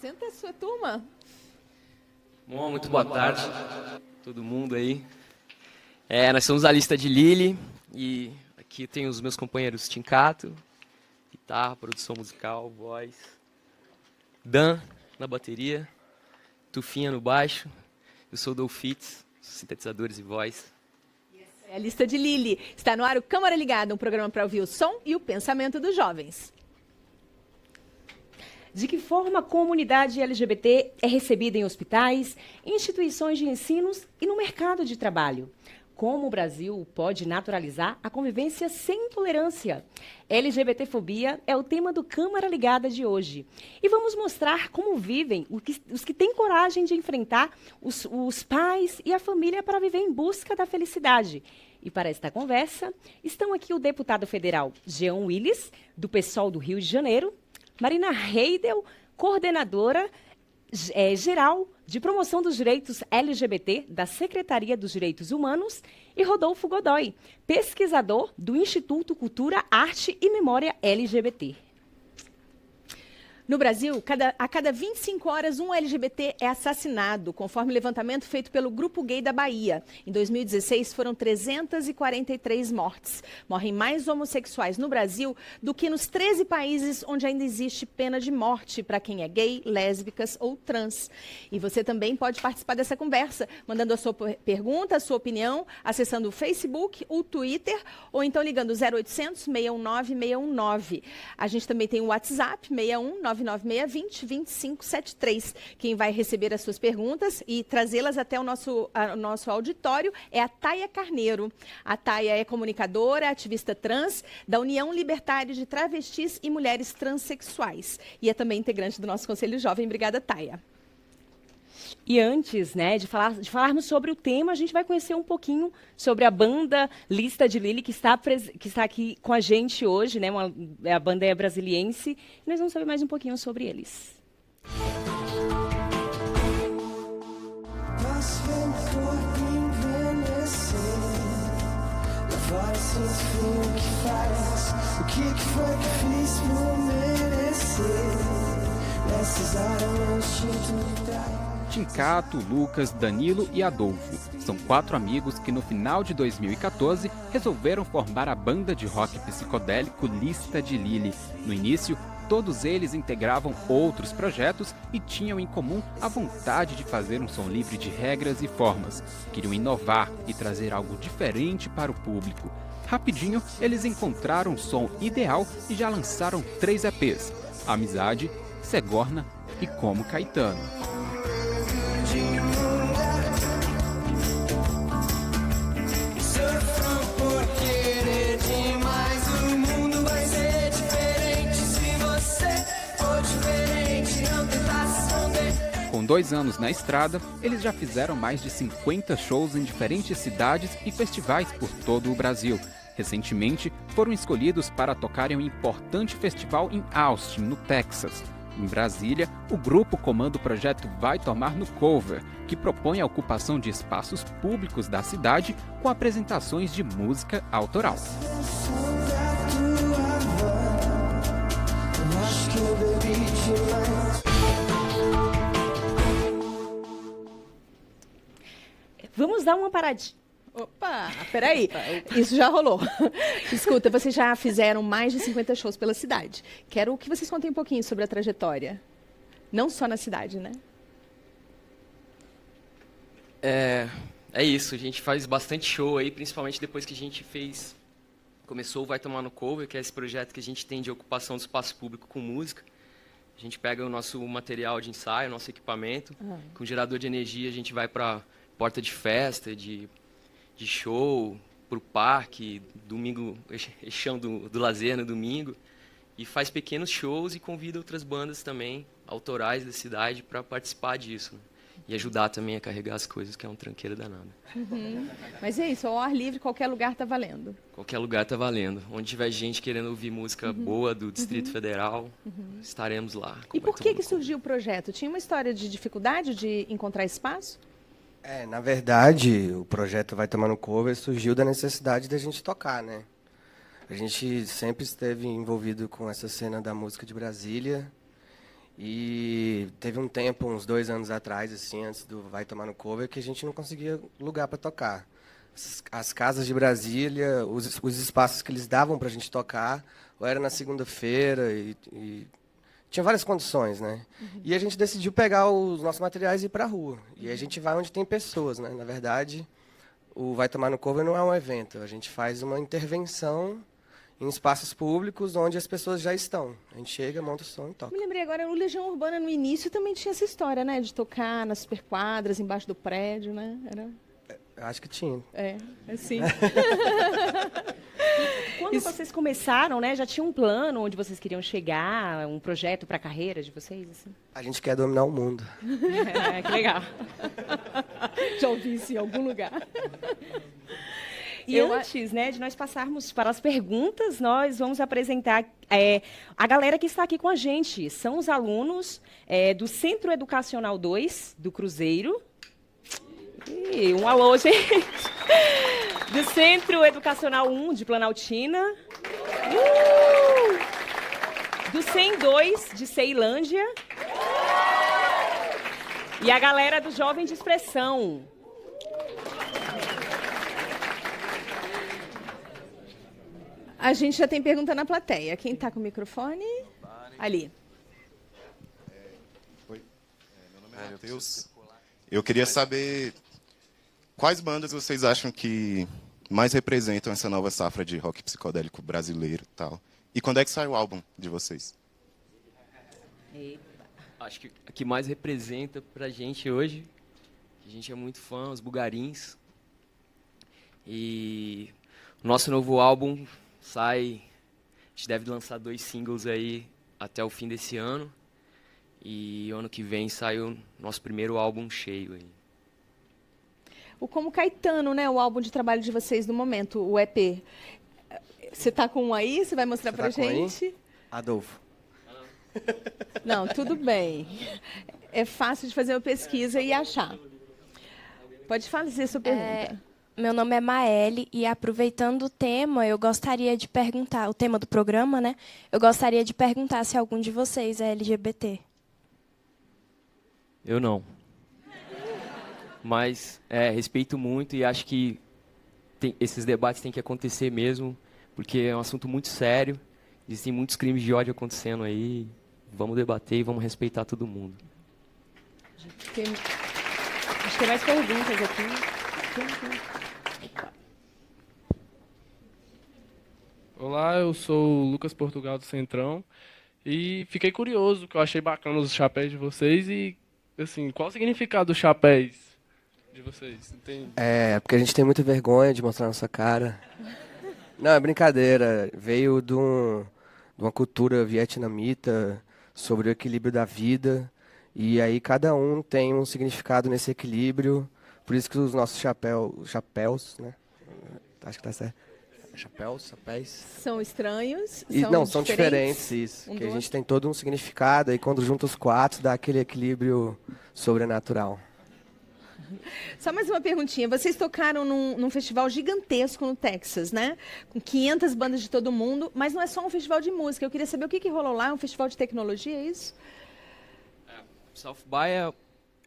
Apresenta a sua turma. Bom, muito boa tarde, todo mundo aí. Nós somos a Lista de Lili e aqui tem os meus companheiros Tincato, guitarra, produção musical, voz, Dan na bateria, Tufinha no baixo, eu sou o Dolphits, sintetizadores e voz. É a Lista de Lili. Está no ar o Câmara Ligada, um programa para ouvir o som e o pensamento dos jovens. De que forma a comunidade LGBT é recebida em hospitais, instituições de ensino e no mercado de trabalho? Como o Brasil pode naturalizar a convivência sem intolerância? LGBTfobia é o tema do Câmara Ligada de hoje. E vamos mostrar como vivem os que têm coragem de enfrentar os pais e a família para viver em busca da felicidade. E para esta conversa, estão aqui o deputado federal Jean Willis, do PSOL do Rio de Janeiro, Marina Heidel, coordenadora geral de promoção dos direitos LGBT da Secretaria dos Direitos Humanos, e Rodolfo Godoy, pesquisador do Instituto Cultura, Arte e Memória LGBT. No Brasil, a cada 25 horas, um LGBT é assassinado, conforme o levantamento feito pelo Grupo Gay da Bahia. Em 2016, foram 343 mortes. Morrem mais homossexuais no Brasil do que nos 13 países onde ainda existe pena de morte para quem é gay, lésbicas ou trans. E você também pode participar dessa conversa, mandando a sua pergunta, a sua opinião, acessando o Facebook, o Twitter, ou então ligando 0800 619 619. A gente também tem o WhatsApp, 61 99620 2573. Quem vai receber as suas perguntas e trazê-las até o nosso auditório é a Taia Carneiro. A Taia é comunicadora, ativista trans da União Libertária de Travestis e Mulheres Transsexuais. E é também integrante do nosso Conselho Jovem. Obrigada, Taia. E antes, de falarmos sobre o tema, a gente vai conhecer um pouquinho sobre a banda Lista de Lili, que está aqui com a gente hoje, a banda é brasiliense, e nós vamos saber mais um pouquinho sobre eles. O que foi que fiz por merecer? Precisar um instinto de trás. Tincato, Lucas, Danilo e Adolfo. São 4 amigos que no final de 2014 resolveram formar a banda de rock psicodélico Lista de Lili. No início, todos eles integravam outros projetos e tinham em comum a vontade de fazer um som livre de regras e formas. Queriam inovar e trazer algo diferente para o público. Rapidinho, eles encontraram o som ideal e já lançaram 3 EPs: Amizade, Segorna e Como Caetano. Com 2 anos na estrada, eles já fizeram mais de 50 shows em diferentes cidades e festivais por todo o Brasil. Recentemente, foram escolhidos para tocar em um importante festival em Austin, no Texas. Em Brasília, o grupo comanda o projeto Vai Tomar no Cover, que propõe a ocupação de espaços públicos da cidade com apresentações de música autoral. Vamos dar uma paradinha. Opa, peraí, isso já rolou. Escuta, vocês já fizeram mais de 50 shows pela cidade. Quero que vocês contem um pouquinho sobre a trajetória. Não só na cidade, né? É isso, a gente faz bastante show aí, principalmente depois que a gente começou o Vai Tomar no Cover, que é esse projeto que a gente tem de ocupação do espaço público com música. A gente pega o nosso material de ensaio, nosso equipamento, com gerador de energia a gente vai para porta de festa, de show, para o parque, domingo, chão do lazer no domingo, e faz pequenos shows e convida outras bandas também, autorais da cidade, para participar disso, né? E ajudar também a carregar as coisas, que é um tranqueiro danado. Mas é isso, ao ar livre, qualquer lugar tá valendo. Qualquer lugar tá valendo. Onde tiver gente querendo ouvir música boa do Distrito Federal, estaremos lá. E por que surgiu o projeto? Tinha uma história de dificuldade de encontrar espaço? Na verdade, o projeto Vai Tomar no Cover surgiu da necessidade da gente tocar, né? A gente sempre esteve envolvido com essa cena da música de Brasília E teve um tempo, uns 2 anos atrás, assim, antes do Vai Tomar no Cover, que a gente não conseguia lugar para tocar. As casas de Brasília, os espaços que eles davam para a gente tocar, ou era na segunda-feira, e tinha várias condições, né? E a gente decidiu pegar os nossos materiais e ir para a rua. E a gente vai onde tem pessoas, né? Na verdade, o Vai Tomar no Cover não é um evento, a gente faz uma intervenção em espaços públicos onde as pessoas já estão. A gente chega, monta o som e toca. Me lembrei agora, o Legião Urbana no início também tinha essa história, né? De tocar nas superquadras, embaixo do prédio, né? Eu acho que tinha. Assim. Quando vocês começaram, né, já tinha um plano onde vocês queriam chegar, um projeto para a carreira de vocês? Assim? A gente quer dominar o mundo. Que legal. Já ouvi isso em algum lugar. E antes, né, de nós passarmos para as perguntas, nós vamos apresentar a galera que está aqui com a gente. São os alunos do Centro Educacional 2, do Cruzeiro. E um alô, gente. Do Centro Educacional 1, de Planaltina. Do CEM 2, de Ceilândia. E a galera do Jovem de Expressão. A gente já tem pergunta na plateia. Quem está com o microfone? Ali. Oi, meu nome é Matheus. Eu queria saber quais bandas vocês acham que mais representam essa nova safra de rock psicodélico brasileiro e tal. E quando é que sai o álbum de vocês? Acho que a que mais representa pra gente hoje, a gente é muito fã, os Bugarins. E o nosso novo álbum sai, a gente deve lançar 2 singles aí até o fim desse ano. E ano que vem sai o nosso primeiro álbum cheio aí. O Como Caetano, né? O álbum de trabalho de vocês no momento, o EP. Você tá com um aí? Você vai mostrar pra gente? Aí? Adolfo. Não, tudo bem. É fácil de fazer uma pesquisa e achar. Pode fazer sua pergunta. Meu nome é Maeli e, aproveitando o tema, eu gostaria de perguntar, o tema do programa, né? Eu gostaria de perguntar se algum de vocês é LGBT. Eu não. Mas respeito muito e acho que esses debates têm que acontecer mesmo, porque é um assunto muito sério. Existem muitos crimes de ódio acontecendo aí. Vamos debater e vamos respeitar todo mundo. Acho que tem mais perguntas aqui. Olá, eu sou o Lucas Portugal do Centrão e fiquei curioso, que eu achei bacana os chapéus de vocês e, assim, qual o significado dos chapéus de vocês? Entende? Porque a gente tem muita vergonha de mostrar nossa cara. Não, é brincadeira. Veio de uma cultura vietnamita sobre o equilíbrio da vida. E aí cada um tem um significado nesse equilíbrio. Por isso que os nossos chapéus, né? Acho que tá certo. Chapéus. São estranhos? São diferentes, isso. Que a gente tem todo um significado. E quando junta os 4, dá aquele equilíbrio sobrenatural. Só mais uma perguntinha. Vocês tocaram num festival gigantesco no Texas, né? Com 500 bandas de todo mundo, mas não é só um festival de música. Eu queria saber o que rolou lá. É um festival de tecnologia, é isso? South by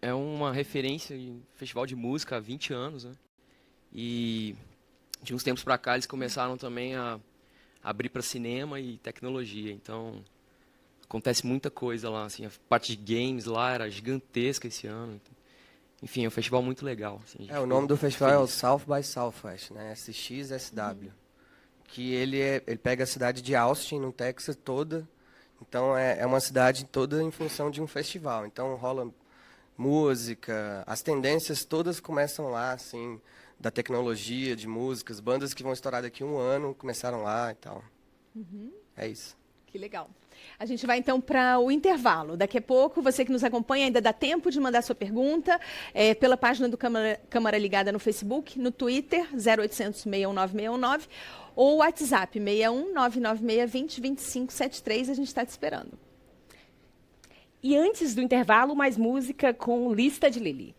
é uma referência em festival de música há 20 anos, né? E de uns tempos para cá eles começaram também a abrir para cinema e tecnologia. Então acontece muita coisa lá, assim, a parte de games lá era gigantesca esse ano. Enfim, é um festival muito legal. Assim, o nome do festival é o South by Southwest, né? SXSW. Que ele pega a cidade de Austin, no Texas, toda. Então, é uma cidade toda em função de um festival. Então, rola música, as tendências todas começam lá, assim, da tecnologia, de músicas, bandas que vão estourar daqui a 1 ano, começaram lá e tal. É isso. Que legal. A gente vai, então, para o intervalo. Daqui a pouco, você que nos acompanha, ainda dá tempo de mandar sua pergunta pela página do Câmara Ligada no Facebook, no Twitter, 0800 619 619, ou WhatsApp, 61 996 20 25 73. A gente está te esperando. E antes do intervalo, mais música com Lista de Lili.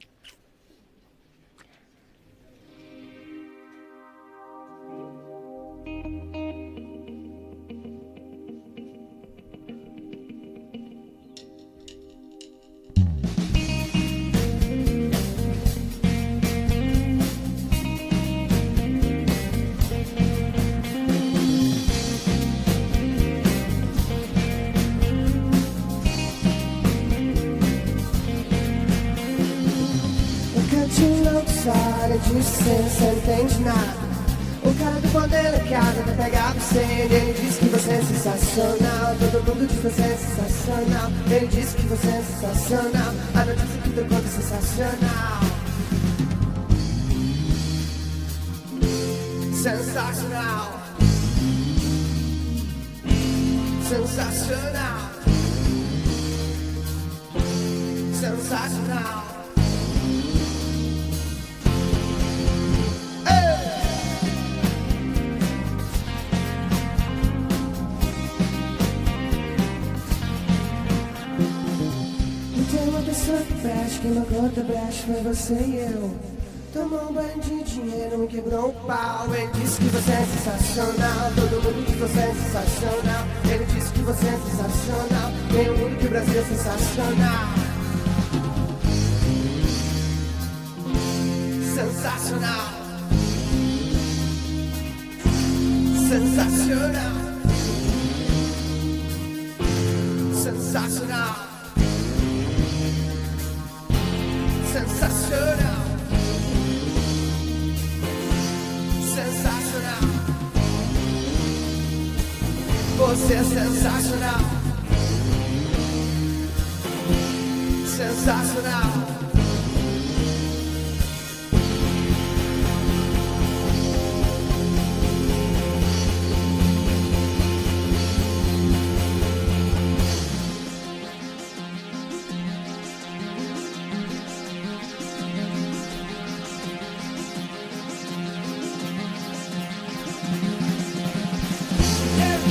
ele disse você não entende nada. O cara do pão delicado vai pegar você. Ele disse que você é sensacional. Todo mundo diz que você é sensacional. Ele disse que você é sensacional. A notícia que teu conta é sensacional. Sensacional. Sensacional. Sensacional. Tem uma pessoa que preste, que não conta brecha, foi você e eu. Tomou um banho de dinheiro, me quebrou o pau. Ele disse que você é sensacional. Todo mundo diz que você é sensacional. Ele disse que você é sensacional. Meio mundo que o Brasil é sensacional. Sensacional. Sensacional. Sensacional. Sensacional. Sensacional. Você é sensacional. Sensacional.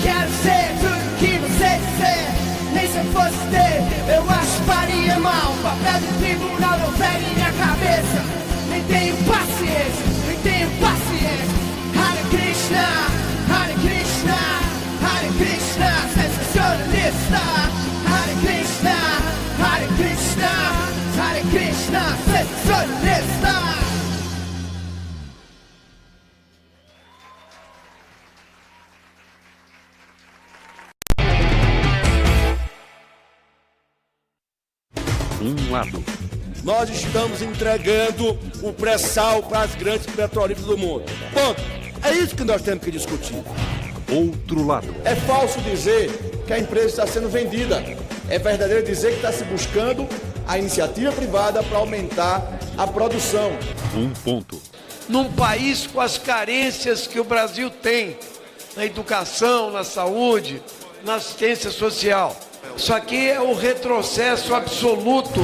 Quero ser tudo que você dizer. Nem se eu fosse ter, eu acho que faria mal. O papel do tribunal não pega em minha cabeça. Nem tenho paciência, nem tenho paciência. Hare Krishna, Hare Krishna, Hare Krishna, sensacionalista. Hare Krishna, Hare Krishna, Hare Krishna, sensacionalista. Um lado. Nós estamos entregando o pré-sal para as grandes petrolíferas do mundo. Ponto. É isso que nós temos que discutir. Outro lado. É falso dizer que a empresa está sendo vendida. É verdadeiro dizer que está se buscando a iniciativa privada para aumentar a produção. Um ponto. Num país com as carências que o Brasil tem, na educação, na saúde, na assistência social. Isso aqui é o retrocesso absoluto.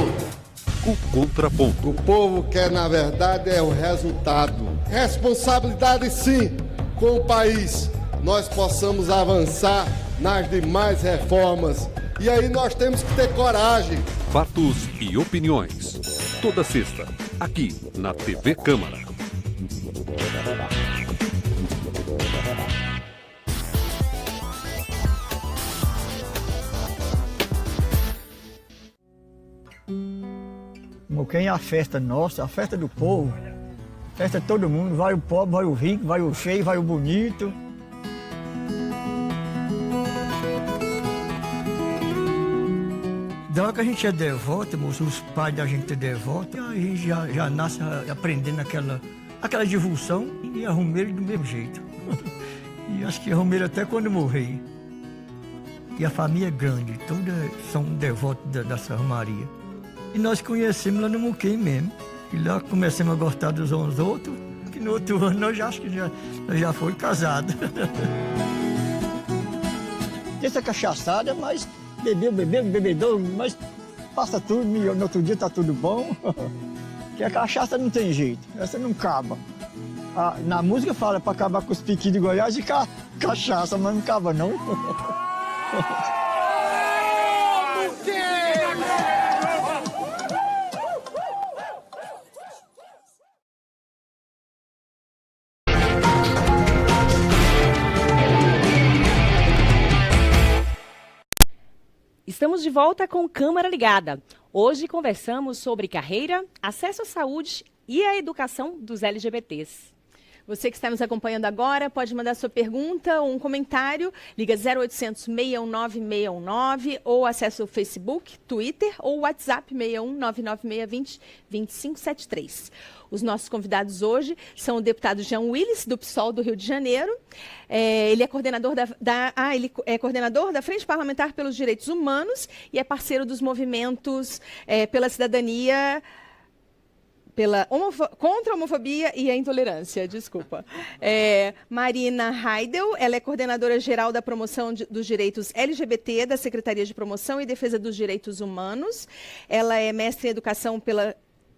O contraponto. O povo quer, na verdade, é o resultado. Responsabilidade, sim, com o país. Nós possamos avançar nas demais reformas. E aí nós temos que ter coragem. Fatos e opiniões. Toda sexta, aqui na TV Câmara. Quem é a festa nossa, a festa do povo, festa de todo mundo, vai o pobre, vai o rico, vai o feio, vai o bonito. Da hora que a gente é devoto, moço, os pais da gente é devoto, a gente já nasce aprendendo aquela devoção e a romeiro do mesmo jeito. E acho que a romeiro até quando morrer. E a família é grande, todos são devotos dessa romaria. E nós conhecemos lá no Muquem mesmo. E lá começamos a gostar dos uns dos outros, que no outro ano nós acho que já foi casado. Essa cachaçada, mas bebedor, mas passa tudo, no outro dia tá tudo bom. Que a cachaça não tem jeito, essa não acaba. Na música fala para acabar com os piquinhos de Goiás e cachaça, mas não acaba não. Estamos de volta com Câmara Ligada. Hoje conversamos sobre carreira, acesso à saúde e a educação dos LGBTs. Você que está nos acompanhando agora, pode mandar sua pergunta ou um comentário. Liga 0800 619 619 ou acesse o Facebook, Twitter ou WhatsApp 61 99620 2573. Os nossos convidados hoje são o deputado Jean Willis, do PSOL do Rio de Janeiro. Ele é coordenador coordenador da Frente Parlamentar pelos Direitos Humanos e é parceiro dos movimentos pela cidadania, contra a homofobia e a intolerância, desculpa. Marina Heidel, ela é coordenadora geral da promoção dos direitos LGBT da Secretaria de Promoção e Defesa dos Direitos Humanos. Ela é mestre em Educação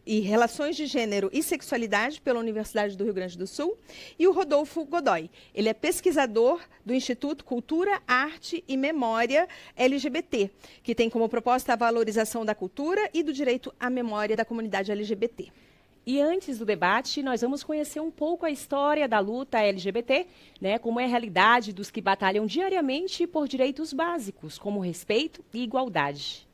e Relações de Gênero e Sexualidade pela Universidade do Rio Grande do Sul. E o Rodolfo Godoy. Ele é pesquisador do Instituto Cultura, Arte e Memória LGBT, que tem como proposta a valorização da cultura e do direito à memória da comunidade LGBT. E antes do debate, nós vamos conhecer um pouco a história da luta LGBT, né, como é a realidade dos que batalham diariamente por direitos básicos, como respeito e igualdade.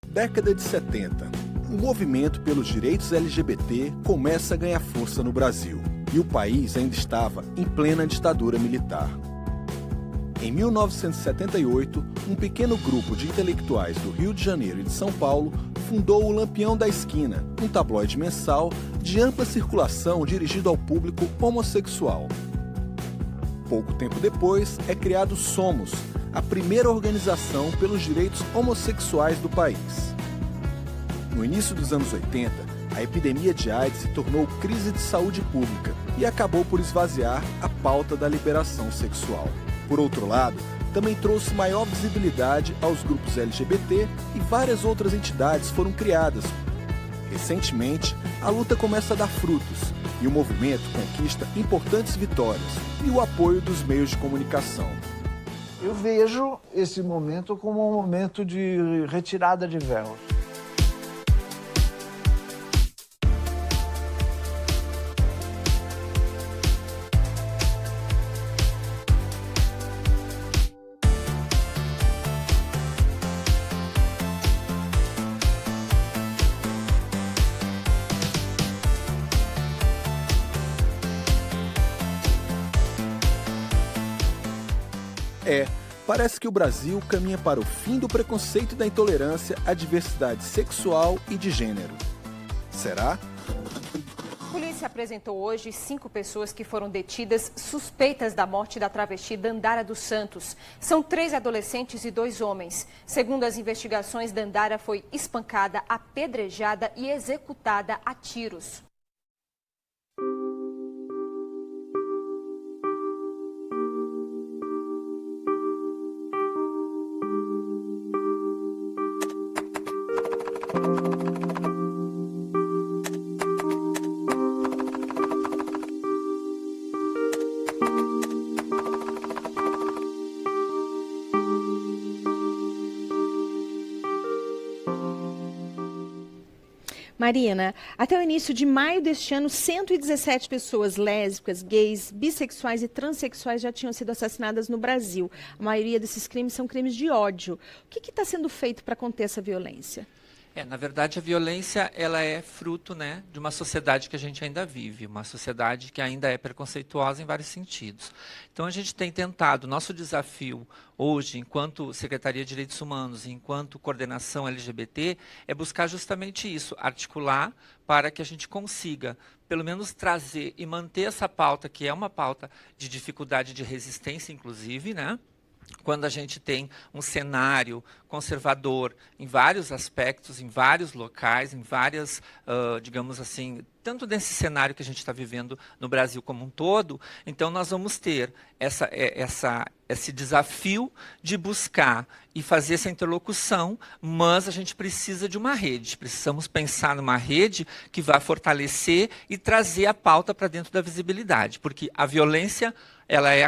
Década de 70. O movimento pelos direitos LGBT começa a ganhar força no Brasil, e o país ainda estava em plena ditadura militar. Em 1978, um pequeno grupo de intelectuais do Rio de Janeiro e de São Paulo fundou o Lampião da Esquina, um tabloide mensal de ampla circulação dirigido ao público homossexual. Pouco tempo depois, é criado Somos, a primeira organização pelos direitos homossexuais do país. No início dos anos 80, a epidemia de AIDS se tornou crise de saúde pública e acabou por esvaziar a pauta da liberação sexual. Por outro lado, também trouxe maior visibilidade aos grupos LGBT e várias outras entidades foram criadas. Recentemente, a luta começa a dar frutos e o movimento conquista importantes vitórias e o apoio dos meios de comunicação. Eu vejo esse momento como um momento de retirada de véus. Parece que o Brasil caminha para o fim do preconceito e da intolerância à diversidade sexual e de gênero. Será? A polícia apresentou hoje 5 pessoas que foram detidas suspeitas da morte da travesti Dandara dos Santos. São 3 adolescentes e 2 homens. Segundo as investigações, Dandara foi espancada, apedrejada e executada a tiros. Marina, até o início de maio deste ano, 117 pessoas lésbicas, gays, bissexuais e transexuais já tinham sido assassinadas no Brasil. A maioria desses crimes são crimes de ódio. O que está sendo feito para conter essa violência? Na verdade, a violência ela é fruto, né, de uma sociedade que a gente ainda vive, uma sociedade que ainda é preconceituosa em vários sentidos. Então, a gente tem tentado, nosso desafio hoje, enquanto Secretaria de Direitos Humanos, enquanto coordenação LGBT, é buscar justamente isso, articular para que a gente consiga, pelo menos, trazer e manter essa pauta, que é uma pauta de dificuldade de resistência, inclusive, né? Quando a gente tem um cenário conservador em vários aspectos, em vários locais, em várias, digamos assim, tanto nesse cenário que a gente está vivendo no Brasil como um todo, então nós vamos ter esse desafio de buscar e fazer essa interlocução, mas a gente precisa de uma rede, precisamos pensar numa rede que vá fortalecer e trazer a pauta para dentro da visibilidade, porque a violência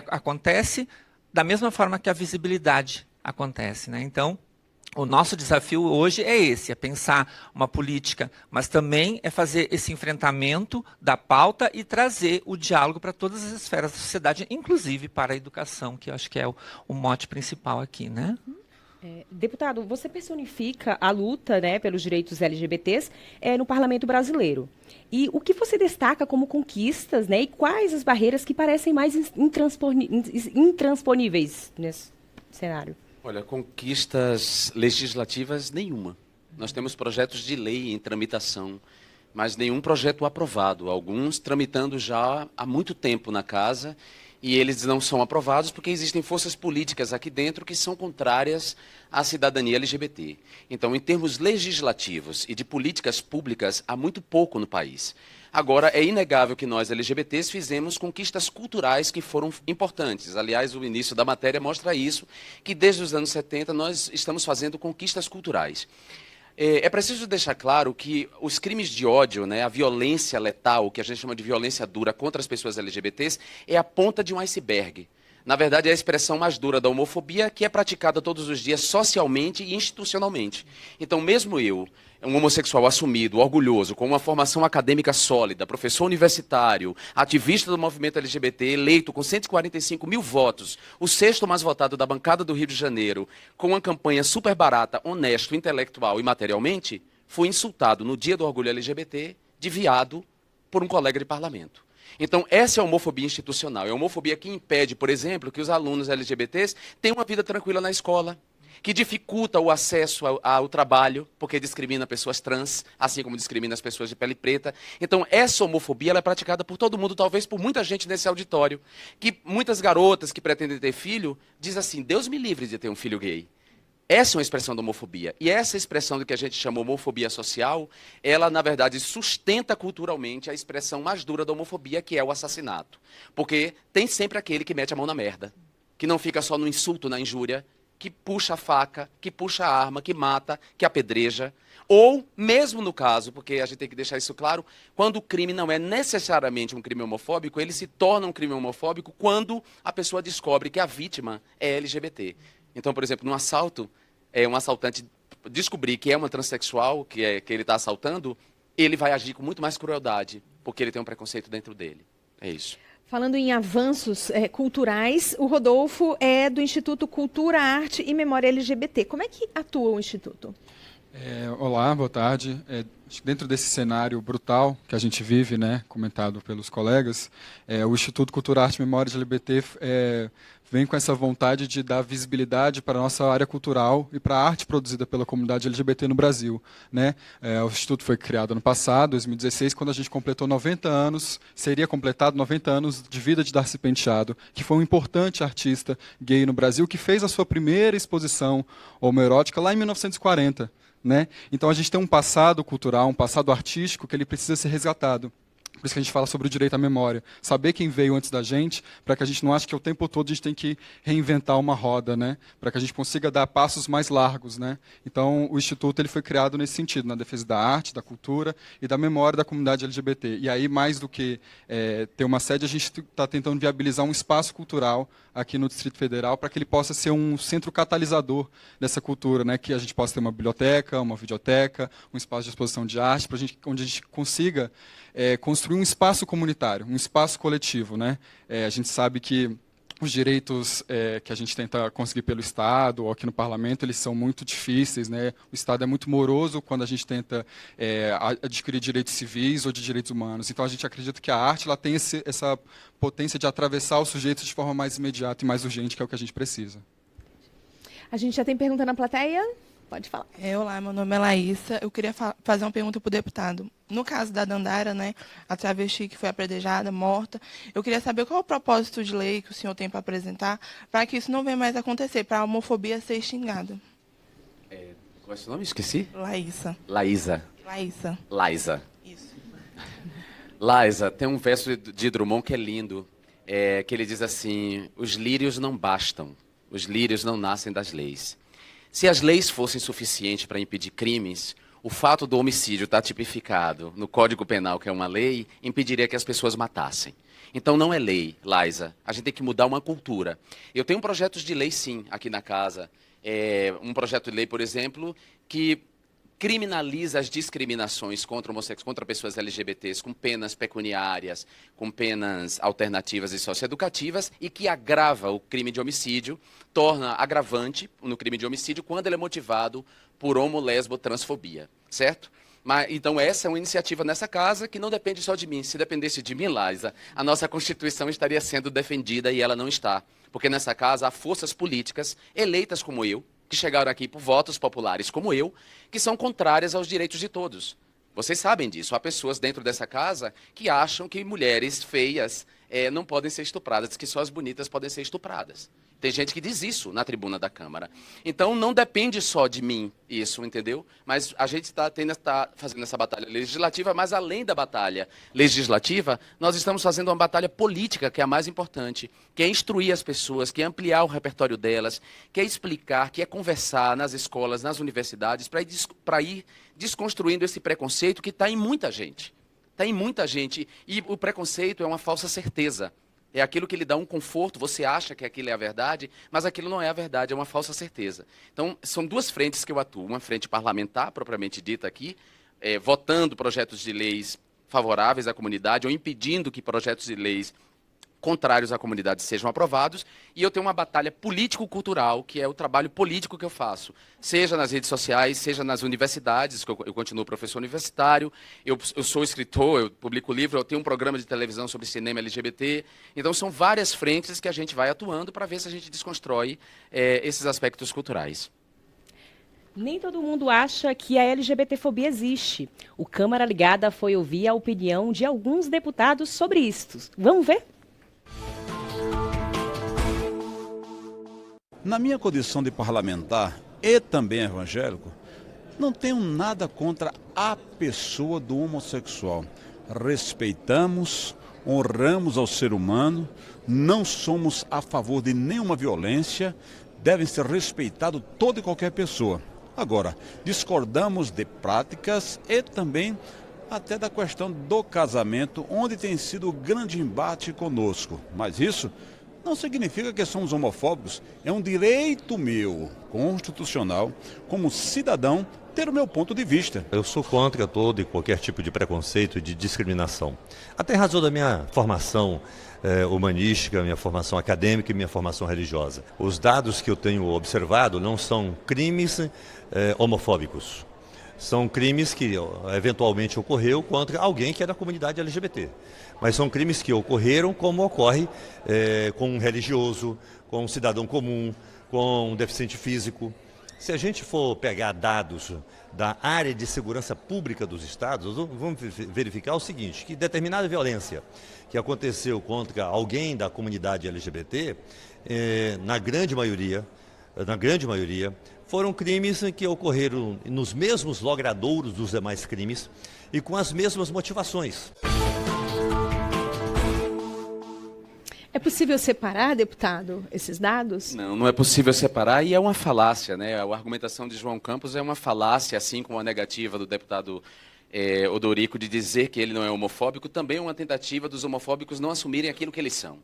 acontece da mesma forma que a visibilidade acontece, né? Então, o nosso desafio hoje é esse, é pensar uma política, mas também é fazer esse enfrentamento da pauta e trazer o diálogo para todas as esferas da sociedade, inclusive para a educação, que eu acho que é o mote principal aqui, né? Deputado, você personifica a luta, né, pelos direitos LGBTs no Parlamento Brasileiro. E o que você destaca como conquistas, né, e quais as barreiras que parecem mais intransponíveis nesse cenário? Olha, conquistas legislativas nenhuma. Nós temos projetos de lei em tramitação, mas nenhum projeto aprovado. Alguns tramitando já há muito tempo na casa, e eles não são aprovados porque existem forças políticas aqui dentro que são contrárias à cidadania LGBT. Então, em termos legislativos e de políticas públicas, há muito pouco no país. Agora, é inegável que nós, LGBTs, fizemos conquistas culturais que foram importantes. Aliás, o início da matéria mostra isso, que desde os anos 70 nós estamos fazendo conquistas culturais. É preciso deixar claro que os crimes de ódio, né, a violência letal, que a gente chama de violência dura contra as pessoas LGBTs, é a ponta de um iceberg. Na verdade, é a expressão mais dura da homofobia, que é praticada todos os dias socialmente e institucionalmente. Então, mesmo eu, um homossexual assumido, orgulhoso, com uma formação acadêmica sólida, professor universitário, ativista do movimento LGBT, eleito com 145 mil votos, o sexto mais votado da bancada do Rio de Janeiro, com uma campanha super barata, honesto, intelectual e materialmente, fui insultado no dia do orgulho LGBT de viado por um colega de parlamento. Então, essa é a homofobia institucional. É a homofobia que impede, por exemplo, que os alunos LGBTs tenham uma vida tranquila na escola, que dificulta o acesso ao trabalho, porque discrimina pessoas trans, assim como discrimina as pessoas de pele preta. Então, essa homofobia ela é praticada por todo mundo, talvez por muita gente nesse auditório, que muitas garotas que pretendem ter filho, dizem assim, Deus me livre de ter um filho gay. Essa é uma expressão da homofobia. E essa expressão do que a gente chama homofobia social, ela, na verdade, sustenta culturalmente a expressão mais dura da homofobia, que é o assassinato. Porque tem sempre aquele que mete a mão na merda, que não fica só no insulto, na injúria, que puxa a faca, que puxa a arma, que mata, que apedreja. Ou, mesmo no caso, porque a gente tem que deixar isso claro, quando o crime não é necessariamente um crime homofóbico, ele se torna um crime homofóbico quando a pessoa descobre que a vítima é LGBT. Então, por exemplo, num assalto, um assaltante descobrir que é uma transexual, que ele está assaltando, ele vai agir com muito mais crueldade, porque ele tem um preconceito dentro dele. É isso. Falando em avanços culturais, o Rodolfo é do Instituto Cultura, Arte e Memória LGBT. Como é que atua o Instituto? Olá, boa tarde. Dentro desse cenário brutal que a gente vive, né, comentado pelos colegas, o Instituto Cultura, Arte e Memória LGBT vem com essa vontade de dar visibilidade para a nossa área cultural e para a arte produzida pela comunidade LGBT no Brasil, né? O Instituto foi criado ano passado, 2016, quando a gente completou 90 anos, seria completado 90 anos de vida de Darcy Penteado, que foi um importante artista gay no Brasil, que fez a sua primeira exposição homoerótica lá em 1940. Né? Então a gente tem um passado cultural, um passado artístico que ele precisa ser resgatado. Por isso que a gente fala sobre o direito à memória. Saber quem veio antes da gente, para que a gente não ache que o tempo todo a gente tem que reinventar uma roda, né? Para que a gente consiga dar passos mais largos. Né? Então, o Instituto ele foi criado nesse sentido, na defesa da arte, da cultura e da memória da comunidade LGBT. E aí, mais do que ter uma sede, a gente está tentando viabilizar um espaço cultural aqui no Distrito Federal para que ele possa ser um centro catalisador dessa cultura, né? Que a gente possa ter uma biblioteca, uma videoteca, um espaço de exposição de arte, onde a gente consiga construir um espaço comunitário, um espaço coletivo. Né? A gente sabe que os direitos que a gente tenta conseguir pelo Estado ou aqui no Parlamento, eles são muito difíceis. Né? O Estado é muito moroso quando a gente tenta adquirir direitos civis ou de direitos humanos. Então, a gente acredita que a arte ela tem essa potência de atravessar os sujeitos de forma mais imediata e mais urgente, que é o que a gente precisa. A gente já tem pergunta na plateia? Pode falar. Olá, meu nome é Laísa. Eu queria fazer uma pergunta para o deputado. No caso da Dandara, né, a travesti que foi apedrejada, morta, eu queria saber qual é o propósito de lei que o senhor tem para apresentar para que isso não venha mais acontecer, para a homofobia ser extinguida. Qual é o seu nome? Esqueci? Laísa. Laísa. Laísa. Laísa. Isso. Laísa, tem um verso de Drummond que é lindo, que ele diz assim, os lírios não bastam, os lírios não nascem das leis. Se as leis fossem suficientes para impedir crimes, o fato do homicídio estar tipificado no Código Penal, que é uma lei, impediria que as pessoas matassem. Então não é lei, Laísa. A gente tem que mudar uma cultura. Eu tenho projetos de lei, sim, aqui na casa. Um projeto de lei, por exemplo, que criminaliza as discriminações contra pessoas LGBTs com penas pecuniárias, com penas alternativas e socioeducativas, e que agrava o crime de homicídio, torna agravante no crime de homicídio quando ele é motivado por homo, lesbo, transfobia, certo? Então essa é uma iniciativa nessa casa que não depende só de mim. Se dependesse de mim, Liza, a nossa Constituição estaria sendo defendida e ela não está. Porque nessa casa há forças políticas eleitas como eu, que chegaram aqui por votos populares como eu, que são contrárias aos direitos de todos. Vocês sabem disso. Há pessoas dentro dessa casa que acham que mulheres feias não podem ser estupradas, que só as bonitas podem ser estupradas. Tem gente que diz isso na tribuna da Câmara. Então, não depende só de mim isso, entendeu? Mas a gente está fazendo essa batalha legislativa, mas além da batalha legislativa, nós estamos fazendo uma batalha política, que é a mais importante, que é instruir as pessoas, que é ampliar o repertório delas, que é explicar, que é conversar nas escolas, nas universidades, para ir desconstruindo esse preconceito que está em muita gente. Está em muita gente. E o preconceito é uma falsa certeza. É aquilo que lhe dá um conforto, você acha que aquilo é a verdade, mas aquilo não é a verdade, é uma falsa certeza. Então, são duas frentes que eu atuo. Uma frente parlamentar, propriamente dita aqui, votando projetos de leis favoráveis à comunidade ou impedindo que projetos de leis contrários à comunidade sejam aprovados, e eu tenho uma batalha político-cultural, que é o trabalho político que eu faço, seja nas redes sociais, seja nas universidades, que eu continuo professor universitário, eu sou escritor, eu publico livro, eu tenho um programa de televisão sobre cinema LGBT, então são várias frentes que a gente vai atuando para ver se a gente desconstrói esses aspectos culturais. Nem todo mundo acha que a LGBTfobia existe. O Câmara Ligada foi ouvir a opinião de alguns deputados sobre isto. Vamos ver? Na minha condição de parlamentar e também evangélico, não tenho nada contra a pessoa do homossexual. Respeitamos, honramos ao ser humano, não somos a favor de nenhuma violência, devem ser respeitados toda e qualquer pessoa. Agora, discordamos de práticas e também até da questão do casamento, onde tem sido grande embate conosco. Mas isso não significa que somos homofóbicos. É um direito meu, constitucional, como cidadão, ter o meu ponto de vista. Eu sou contra todo e qualquer tipo de preconceito e de discriminação. Até em razão da minha formação humanística, minha formação acadêmica e minha formação religiosa. Os dados que eu tenho observado não são crimes homofóbicos. São crimes que eventualmente ocorreu contra alguém que é da comunidade LGBT. Mas são crimes que ocorreram como ocorre com um religioso, com um cidadão comum, com um deficiente físico. Se a gente for pegar dados da área de segurança pública dos estados, vamos verificar o seguinte, que determinada violência que aconteceu contra alguém da comunidade LGBT, na grande maioria, foram crimes que ocorreram nos mesmos logradouros dos demais crimes e com as mesmas motivações. É possível separar, deputado, esses dados? Não, não é possível separar e é uma falácia, né? A argumentação de João Campos é uma falácia, assim como a negativa do deputado Odorico de dizer que ele não é homofóbico, também é uma tentativa dos homofóbicos não assumirem aquilo que eles são.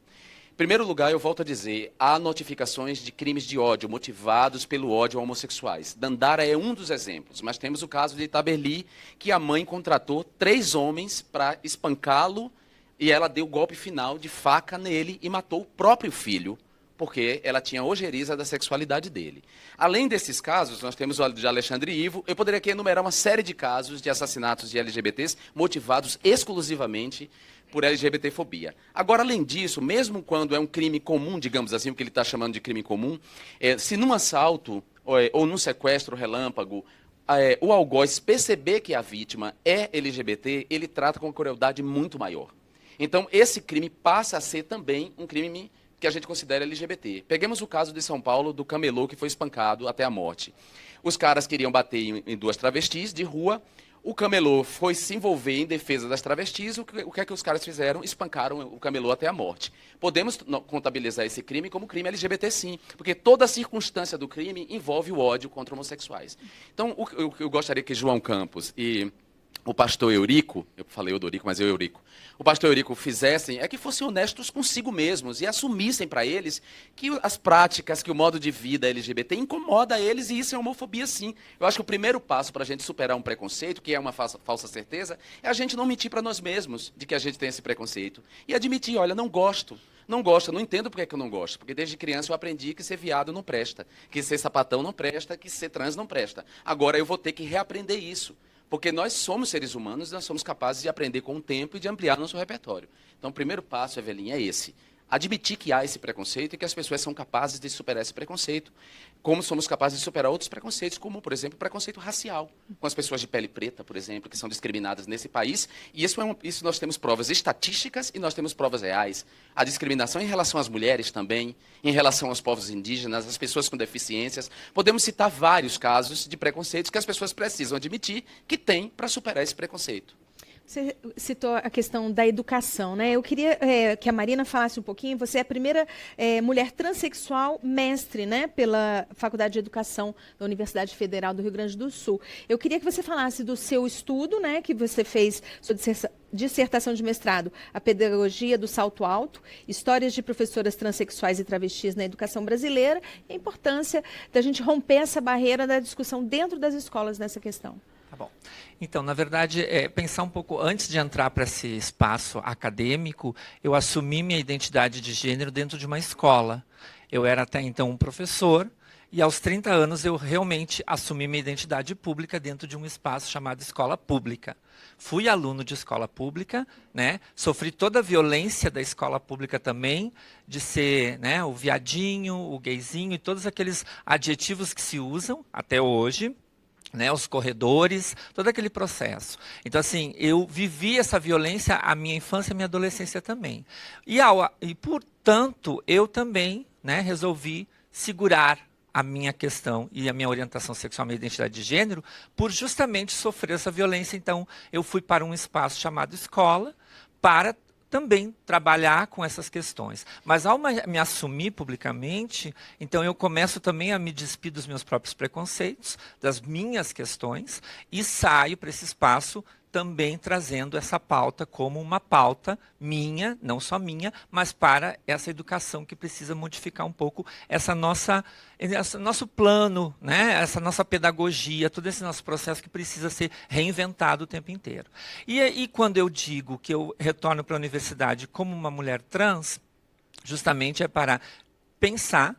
Em primeiro lugar, eu volto a dizer, há notificações de crimes de ódio motivados pelo ódio a homossexuais. Dandara é um dos exemplos, mas temos o caso de Itaberli, que a mãe contratou 3 homens para espancá-lo e ela deu o golpe final de faca nele e matou o próprio filho, porque ela tinha ojeriza da sexualidade dele. Além desses casos, nós temos o de Alexandre Ivo. Eu poderia aqui enumerar uma série de casos de assassinatos de LGBTs motivados exclusivamente por LGBTfobia. Agora, além disso, mesmo quando é um crime comum, digamos assim, o que ele está chamando de crime comum, se num assalto ou num sequestro relâmpago, o algoz perceber que a vítima é LGBT, ele trata com crueldade muito maior. Então, esse crime passa a ser também um crime que a gente considera LGBT. Peguemos o caso de São Paulo, do camelô que foi espancado até a morte. Os caras queriam bater em 2 travestis de rua, o camelô foi se envolver em defesa das travestis, o que é que os caras fizeram? Espancaram o camelô até a morte. Podemos contabilizar esse crime como crime LGBT, sim, porque toda a circunstância do crime envolve o ódio contra homossexuais. Então, eu gostaria que João Campos e o pastor Eurico, eu falei Odorico, mas Eurico, o pastor Eurico fizessem é que fossem honestos consigo mesmos e assumissem para eles que as práticas, que o modo de vida LGBT incomoda eles, e isso é homofobia sim. Eu acho que o primeiro passo para a gente superar um preconceito, que é uma falsa certeza, é a gente não mentir para nós mesmos de que a gente tem esse preconceito. E admitir, olha, não gosto, não entendo porque é que eu não gosto, porque desde criança eu aprendi que ser viado não presta, que ser sapatão não presta, que ser trans não presta. Agora eu vou ter que reaprender isso. Porque nós somos seres humanos e nós somos capazes de aprender com o tempo e de ampliar nosso repertório. Então, o primeiro passo, Evelinha, é esse. Admitir que há esse preconceito e que as pessoas são capazes de superar esse preconceito. Como somos capazes de superar outros preconceitos, como, por exemplo, o preconceito racial. Com as pessoas de pele preta, por exemplo, que são discriminadas nesse país. E isso nós temos provas estatísticas e nós temos provas reais. A discriminação em relação às mulheres também, em relação aos povos indígenas, às pessoas com deficiências. Podemos citar vários casos de preconceitos que as pessoas precisam admitir que têm para superar esse preconceito. Você citou a questão da educação, né? Eu queria que a Marina falasse um pouquinho. Você é a primeira mulher transexual mestre, né, pela Faculdade de Educação da Universidade Federal do Rio Grande do Sul. Eu queria que você falasse do seu estudo, né, que você fez, sua dissertação de mestrado, a pedagogia do salto alto, histórias de professoras transexuais e travestis na educação brasileira, e a importância da gente romper essa barreira da discussão dentro das escolas nessa questão. Tá bom. Então, na verdade, pensar um pouco, antes de entrar para esse espaço acadêmico, eu assumi minha identidade de gênero dentro de uma escola. Eu era até então um professor, e aos 30 anos eu realmente assumi minha identidade pública dentro de um espaço chamado escola pública. Fui aluno de escola pública, né? Sofri toda a violência da escola pública também, de ser, né, o viadinho, o gayzinho e todos aqueles adjetivos que se usam até hoje. Né, os corredores, todo aquele processo. Então, assim, eu vivi essa violência a minha infância e a minha adolescência também. E portanto, eu também, né, resolvi segurar a minha questão e a minha orientação sexual, a minha identidade de gênero, por justamente sofrer essa violência. Então, eu fui para um espaço chamado escola para também trabalhar com essas questões. Mas ao me assumir publicamente, então eu começo também a me despir dos meus próprios preconceitos, das minhas questões, e saio para esse espaço também trazendo essa pauta como uma pauta minha, não só minha, mas para essa educação que precisa modificar um pouco esse nosso plano, né? Essa nossa pedagogia, todo esse nosso processo que precisa ser reinventado o tempo inteiro. E quando eu digo que eu retorno para a universidade como uma mulher trans, justamente é para pensar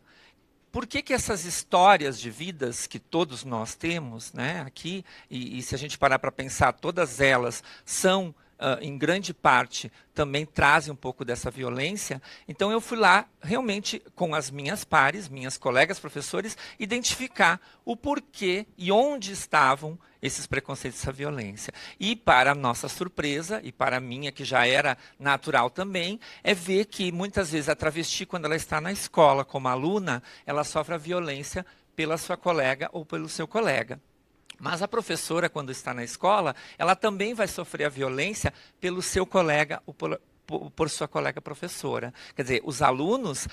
por que essas histórias de vidas que todos nós temos, né, aqui, e se a gente parar para pensar, todas elas são, em grande parte, também trazem um pouco dessa violência. Então eu fui lá, realmente, com as minhas pares, minhas colegas professores, identificar o porquê e onde estavam esses preconceitos, essa violência. E, para a nossa surpresa, e para a minha, que já era natural também, é ver que, muitas vezes, a travesti, quando ela está na escola como aluna, ela sofre a violência pela sua colega ou pelo seu colega. Mas a professora, quando está na escola, ela também vai sofrer a violência pelo seu colega ou por sua colega professora. Quer dizer, os alunos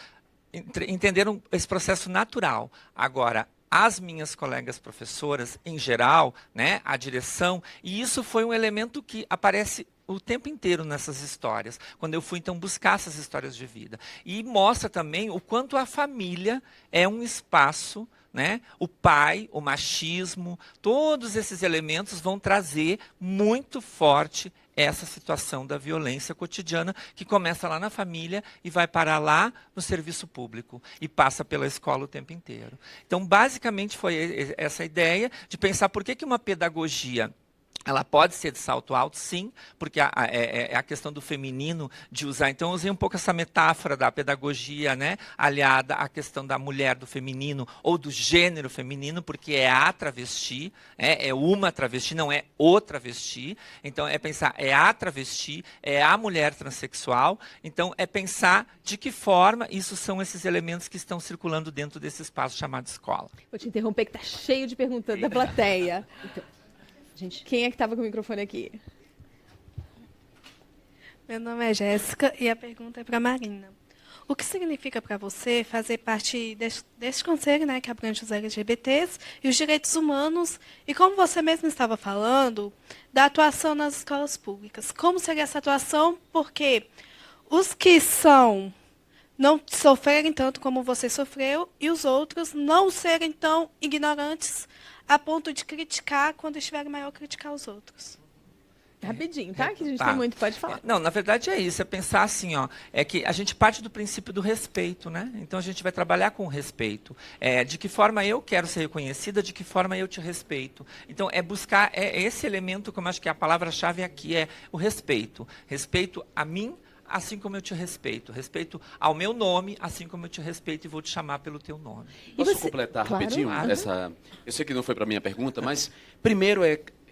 entenderam esse processo natural. Agora, as minhas colegas professoras, em geral, né, a direção, e isso foi um elemento que aparece o tempo inteiro nessas histórias, quando eu fui então buscar essas histórias de vida. E mostra também o quanto a família é um espaço, né? O pai, o machismo, todos esses elementos vão trazer muito forte essa situação da violência cotidiana que começa lá na família e vai parar lá no serviço público e passa pela escola o tempo inteiro. Então, basicamente, foi essa ideia de pensar por que uma pedagogia ela pode ser de salto alto, sim, porque é a questão do feminino de usar. Então, eu usei um pouco essa metáfora da pedagogia, né, aliada à questão da mulher, do feminino, ou do gênero feminino, porque é a travesti, é uma travesti, não é o travesti. Então, é pensar, é a travesti, é a mulher transexual. Então, é pensar de que forma isso são esses elementos que estão circulando dentro desse espaço chamado escola. Vou te interromper, que está cheio de perguntas da plateia. Então, gente, quem é que estava com o microfone aqui? Meu nome é Jéssica e a pergunta é para a Marina. o que significa para você fazer parte deste conselho, né, que abrange os LGBTs e os direitos humanos, e como você mesmo estava falando, da atuação nas escolas públicas. Como seria essa atuação? Porque os que não sofrerem tanto como você sofreu e os outros não serem tão ignorantes a ponto de criticar quando estiverem maior criticar os outros. Rapidinho, tá? Que a gente tem muito, pode falar. Não, na verdade é isso, é pensar assim, ó, é que a gente parte do princípio do respeito, né? Então a gente vai trabalhar com o respeito. De que forma eu quero ser reconhecida, de que forma eu te respeito. Então é buscar esse elemento, como eu acho que a palavra-chave aqui é o respeito. Respeito a mim, assim como eu te respeito. Respeito ao meu nome, assim como eu te respeito e vou te chamar pelo teu nome. Posso completar rapidinho essa? Eu sei que não foi para minha pergunta, mas primeiro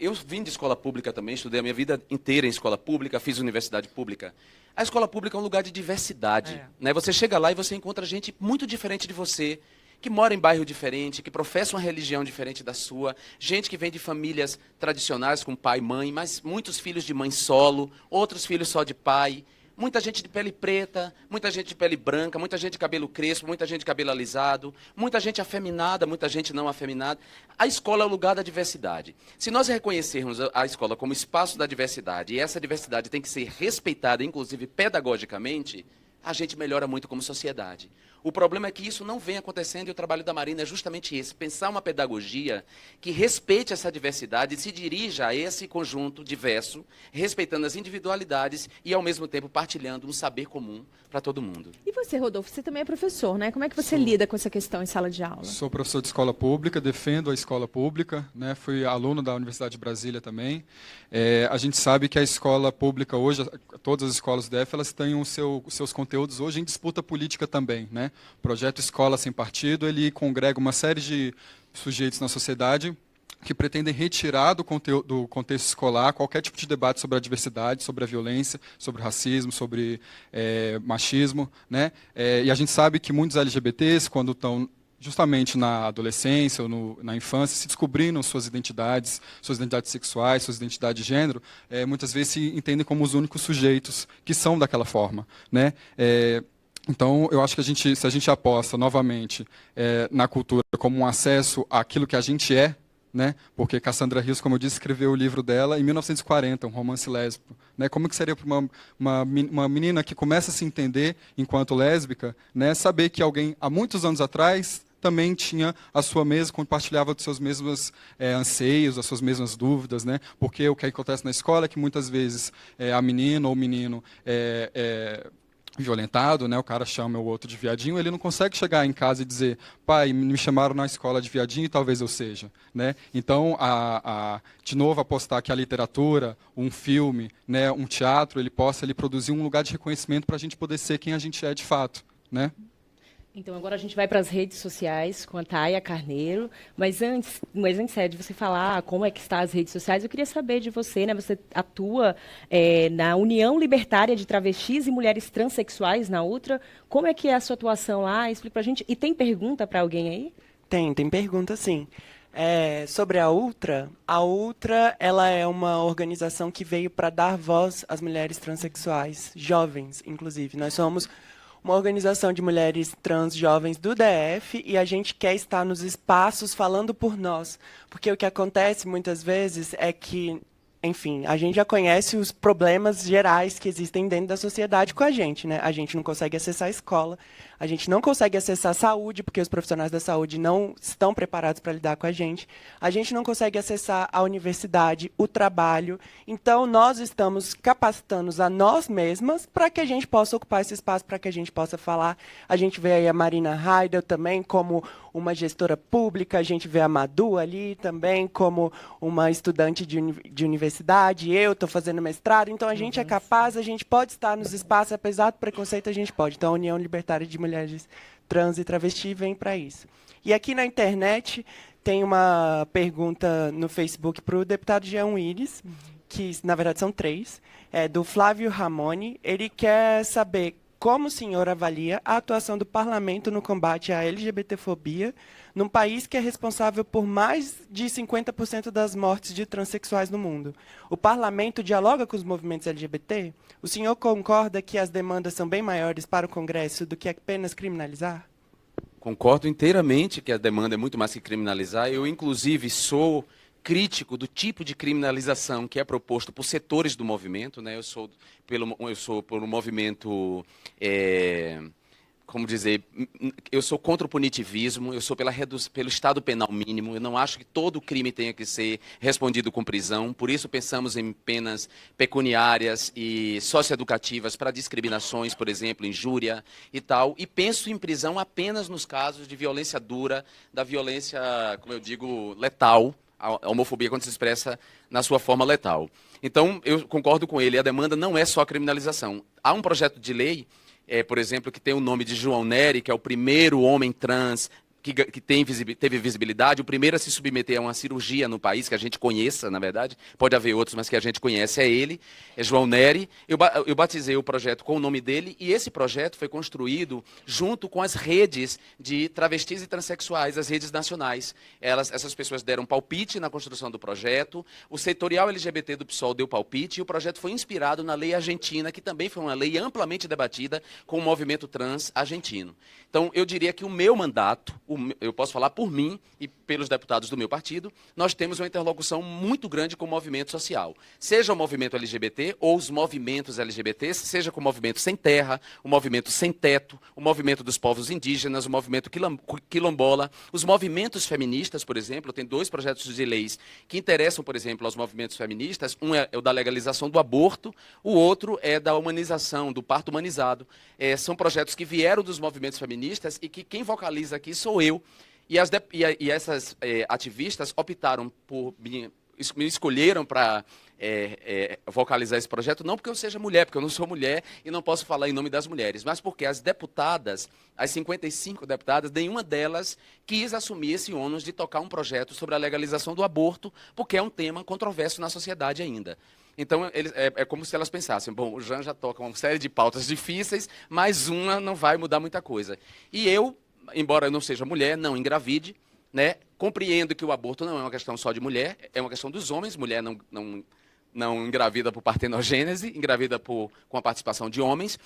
eu vim de escola pública também, estudei a minha vida inteira em escola pública, fiz universidade pública. A escola pública é um lugar de diversidade, né? Você chega lá e você encontra gente muito diferente de você, que mora em bairro diferente, que professa uma religião diferente da sua, gente que vem de famílias tradicionais com pai e mãe, mas muitos filhos de mãe solo, outros filhos só de pai. Muita gente de pele preta, muita gente de pele branca, muita gente de cabelo crespo, muita gente de cabelo alisado, muita gente afeminada, muita gente não afeminada. A escola é o lugar da diversidade. Se nós reconhecermos a escola como espaço da diversidade, e essa diversidade tem que ser respeitada, inclusive pedagogicamente, a gente melhora muito como sociedade. O problema é que isso não vem acontecendo e o trabalho da Marina é justamente esse, pensar uma pedagogia que respeite essa diversidade e se dirija a esse conjunto diverso, respeitando as individualidades e, ao mesmo tempo, partilhando um saber comum para todo mundo. E você, Rodolfo, você também é professor, né? Como é que você lida com essa questão em sala de aula? Sou professor de escola pública, defendo a escola pública, né? Fui aluno da Universidade de Brasília também. A gente sabe que a escola pública hoje, todas as escolas DF, elas têm os seus conteúdos hoje em disputa política também, né? O projeto Escola Sem Partido, ele congrega uma série de sujeitos na sociedade que pretendem retirar do contexto escolar qualquer tipo de debate sobre a diversidade, sobre a violência, sobre o racismo, sobre machismo, né? E a gente sabe que muitos LGBTs, quando estão justamente na adolescência ou na infância, se descobrindo suas identidades sexuais, suas identidades de gênero, muitas vezes se entendem como os únicos sujeitos que são daquela forma, né? Então, eu acho que se a gente aposta novamente na cultura como um acesso àquilo que a gente é, né? Porque Cassandra Rios, como eu disse, escreveu o livro dela em 1940, um romance lésbico. Né? Como que seria para uma menina que começa a se entender enquanto lésbica, né? Saber que alguém, há muitos anos atrás, também tinha a sua mesma, compartilhava dos seus mesmos anseios, as suas mesmas dúvidas, né? Porque o que acontece na escola é que muitas vezes a menina ou o menino violentado, né? O cara chama o outro de viadinho, ele não consegue chegar em casa e dizer, pai, me chamaram na escola de viadinho e talvez eu seja, né? Então, de novo, apostar que a literatura, um filme, né, um teatro, ele possa produzir um lugar de reconhecimento para a gente poder ser quem a gente é de fato, né? Então, agora a gente vai para as redes sociais com a Taya Carneiro, mas antes de você falar como é que está as redes sociais, eu queria saber de você, né? Você atua na União Libertária de Travestis e Mulheres Transsexuais, na UTRA. Como é que é a sua atuação lá? Explica para a gente. E tem pergunta para alguém aí? Tem pergunta sim. Sobre a UTRA ela é uma organização que veio para dar voz às mulheres transexuais, jovens, inclusive. Nós somos uma organização de mulheres trans jovens do DF e a gente quer estar nos espaços falando por nós. Porque o que acontece muitas vezes é que, enfim, a gente já conhece os problemas gerais que existem dentro da sociedade com a gente, né? A gente não consegue acessar a escola, a gente não consegue acessar a saúde, porque os profissionais da saúde não estão preparados para lidar com a gente não consegue acessar a universidade, o trabalho. Então, nós estamos capacitando a nós mesmas para que a gente possa ocupar esse espaço, para que a gente possa falar. A gente vê aí a Marina Heidel também como uma gestora pública, a gente vê a Madu ali também como uma estudante de universidade, eu estou fazendo mestrado, então a gente é capaz, a gente pode estar nos espaços, apesar do preconceito, a gente pode. Então, a União Libertária de Mulheres Trans e Travesti vem para isso. E aqui na internet tem uma pergunta no Facebook para o deputado Jean Willis, que na verdade são 3, do Flávio Ramone. Ele quer saber como o senhor avalia a atuação do parlamento no combate à LGBTfobia num país que é responsável por mais de 50% das mortes de transexuais no mundo? O parlamento dialoga com os movimentos LGBT? O senhor concorda que as demandas são bem maiores para o Congresso do que apenas criminalizar? Concordo inteiramente que a demanda é muito mais que criminalizar. Eu, inclusive, sou crítico do tipo de criminalização que é proposto por setores do movimento, né? Eu sou por um movimento, como dizer, eu sou contra o punitivismo, eu sou pelo Estado penal mínimo. Eu não acho que todo crime tenha que ser respondido com prisão. Por isso pensamos em penas pecuniárias e socioeducativas para discriminações, por exemplo, injúria e tal. E penso em prisão apenas nos casos de violência dura, da violência, como eu digo, letal. A homofobia quando se expressa na sua forma letal. Então, eu concordo com ele, a demanda não é só a criminalização. Há um projeto de lei, por exemplo, que tem o nome de João Nery, que é o primeiro homem trans que teve visibilidade, o primeiro a se submeter a uma cirurgia no país, que a gente conheça, na verdade, pode haver outros, mas que a gente conhece, é ele, é João Nery. Eu batizei o projeto com o nome dele, e esse projeto foi construído junto com as redes de travestis e transexuais, as redes nacionais. Essas pessoas deram palpite na construção do projeto, o setorial LGBT do PSOL deu palpite, e o projeto foi inspirado na lei argentina, que também foi uma lei amplamente debatida com o movimento trans argentino. Então, eu diria que o meu mandato, eu posso falar por mim e pelos deputados do meu partido, nós temos uma interlocução muito grande com o movimento social. Seja o movimento LGBT ou os movimentos LGBTs, seja com o movimento sem terra, o movimento sem teto, o movimento dos povos indígenas, o movimento quilombola, os movimentos feministas, por exemplo, tem 2 projetos de leis que interessam, por exemplo, aos movimentos feministas. Um é o da legalização do aborto, o outro é da humanização, do parto humanizado. São projetos que vieram dos movimentos feministas e que quem vocaliza aqui sou eu. E essas ativistas optaram por me escolheram para vocalizar esse projeto, não porque eu seja mulher, porque eu não sou mulher e não posso falar em nome das mulheres, mas porque as deputadas, as 55 deputadas, nenhuma delas quis assumir esse ônus de tocar um projeto sobre a legalização do aborto, porque é um tema controverso na sociedade ainda. Então, é como se elas pensassem, bom, o Jean já toca uma série de pautas difíceis, mas uma não vai mudar muita coisa. E eu, embora eu não seja mulher, não engravide, né, compreendo que o aborto não é uma questão só de mulher, é uma questão dos homens. Mulher não engravida por partenogênese, engravida com a participação de homens.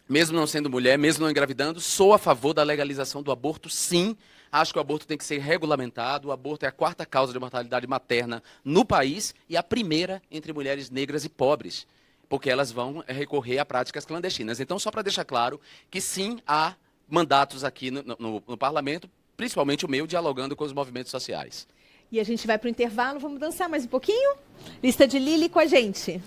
Mesmo não sendo mulher, mesmo não engravidando, sou a favor da legalização do aborto, sim. Acho que o aborto tem que ser regulamentado. O aborto é a 4ª causa de mortalidade materna no país e a primeira entre mulheres negras e pobres, porque elas vão recorrer a práticas clandestinas. Então, só para deixar claro que sim, há mandatos aqui no parlamento, principalmente o meu, dialogando com os movimentos sociais. E a gente vai para o intervalo, vamos dançar mais um pouquinho? Lista de Lili com a gente.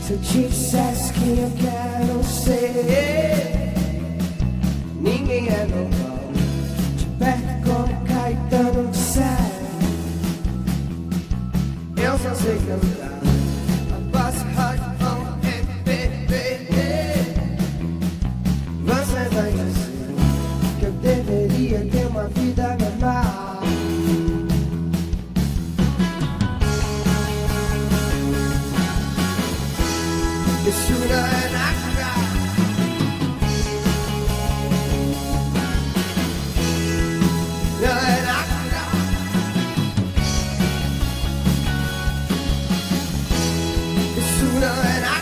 Se eu te dissesse quem eu quero ser, ninguém é normal. De perto como Caetano de Sé, eu só sei cantar. A bass hard on MPB. Você vai dizer que eu deveria ter uma vida normal. Isso não é nada. Não é nada. Isso não é nada.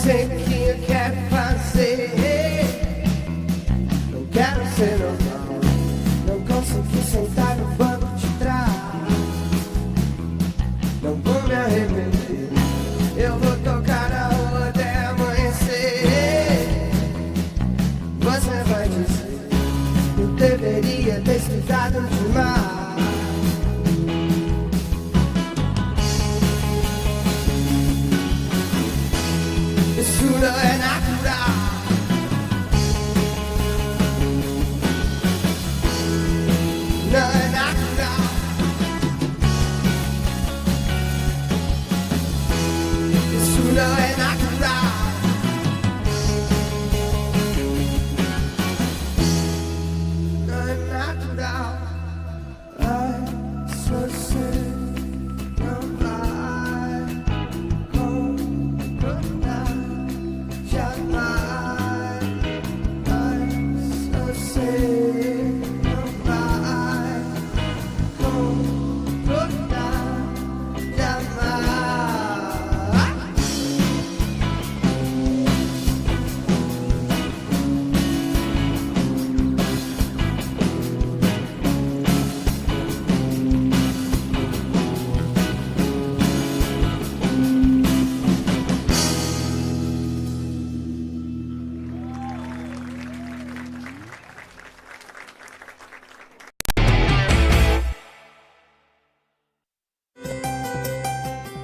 sei o que eu quero fazer. Não quero ser normal, não consegui sentar no banco de trás. Não vou me arrepender, eu vou tocar na rua até amanhecer. Você vai dizer, eu deveria ter estudado demais. Isso não é natural. Não é natural. Isso não é natural. Não é natural. Ai, se você não vai concordar jamais. Ai, se você não vai concordar jamais.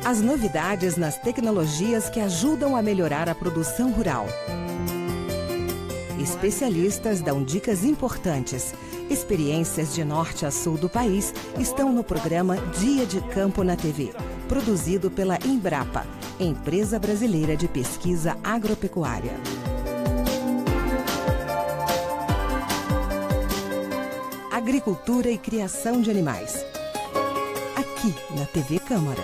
As novidades nas tecnologias que ajudam a melhorar a produção rural. Especialistas dão dicas importantes. Experiências de norte a sul do país estão no programa Dia de Campo na TV, produzido pela Embrapa, Empresa Brasileira de Pesquisa Agropecuária. Agricultura e criação de animais. Aqui na TV Câmara.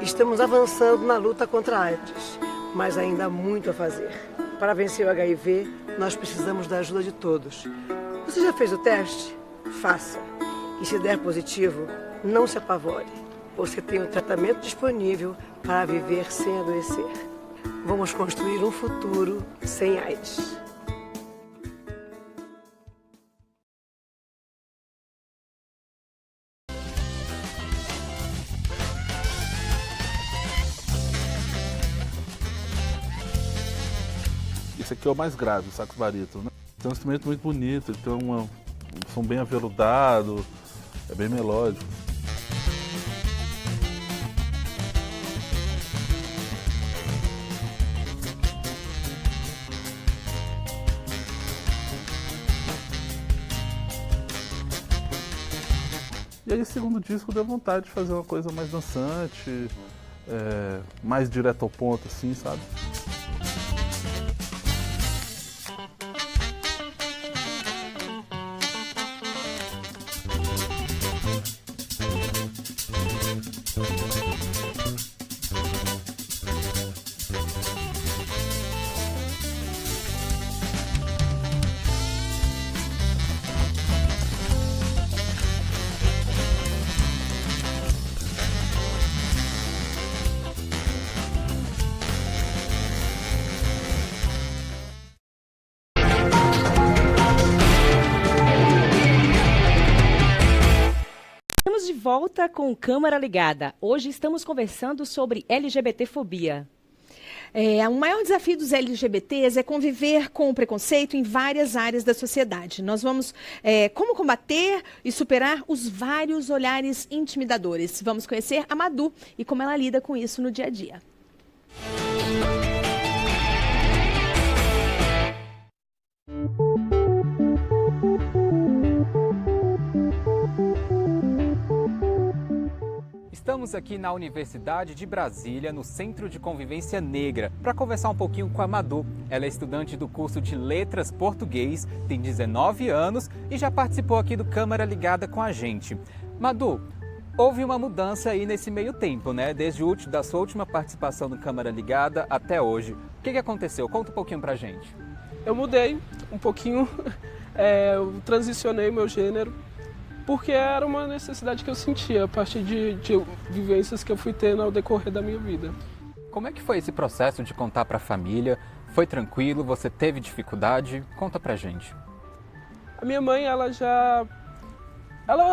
Estamos avançando na luta contra a AIDS, mas ainda há muito a fazer. Para vencer o HIV, nós precisamos da ajuda de todos. Você já fez o teste? Faça. E se der positivo, não se apavore. Você tem o tratamento disponível para viver sem adoecer. Vamos construir um futuro sem AIDS. Esse aqui é o mais grave, o sax barítono, né? É um instrumento muito bonito, ele tem um som bem aveludado, é bem melódico. E aí, esse segundo disco deu vontade de fazer uma coisa mais dançante, mais direto ao ponto, assim, sabe? Estamos de volta com Câmara Ligada. Hoje estamos conversando sobre LGBTfobia. O maior desafio dos LGBTs é conviver com o preconceito em várias áreas da sociedade. Nós vamos como combater e superar os vários olhares intimidadores. Vamos conhecer a Madu e como ela lida com isso no dia a dia. Estamos aqui na Universidade de Brasília, no Centro de Convivência Negra, para conversar um pouquinho com a Madu. Ela é estudante do curso de Letras Português, tem 19 anos e já participou aqui do Câmara Ligada com a gente. Madu, houve uma mudança aí nesse meio tempo, né? Desde da sua última participação no Câmara Ligada até hoje. que aconteceu? Conta um pouquinho pra gente. Eu mudei um pouquinho, eu transicionei meu gênero, porque era uma necessidade que eu sentia a partir de vivências que eu fui tendo ao decorrer da minha vida. Como é que foi esse processo de contar pra família? Foi tranquilo? Você teve dificuldade? Conta pra gente. A minha mãe, ela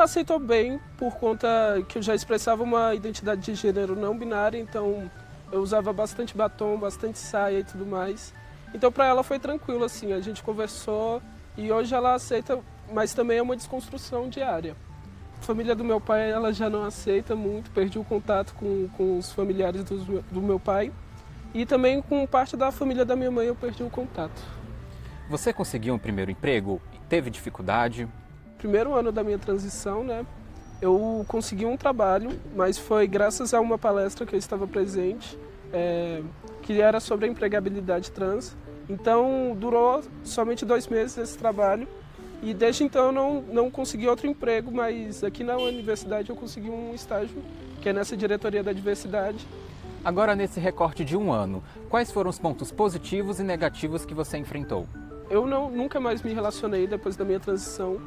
aceitou bem por conta que eu já expressava uma identidade de gênero não binária, então eu usava bastante batom, bastante saia e tudo mais. Então para ela foi tranquilo, assim, a gente conversou e hoje ela aceita, mas também é uma desconstrução diária. A família do meu pai, ela já não aceita muito, perdi o contato com os familiares do meu pai e também com parte da família da minha mãe eu perdi o contato. Você conseguiu um primeiro emprego? Teve dificuldade? Primeiro ano da minha transição, né, eu consegui um trabalho, mas foi graças a uma palestra que eu estava presente, que era sobre a empregabilidade trans. Então, durou somente 2 meses esse trabalho e desde então eu não consegui outro emprego, mas aqui na universidade eu consegui um estágio, que é nessa diretoria da diversidade. Agora, nesse recorte de 1 ano, quais foram os pontos positivos e negativos que você enfrentou? Eu nunca mais me relacionei depois da minha transição.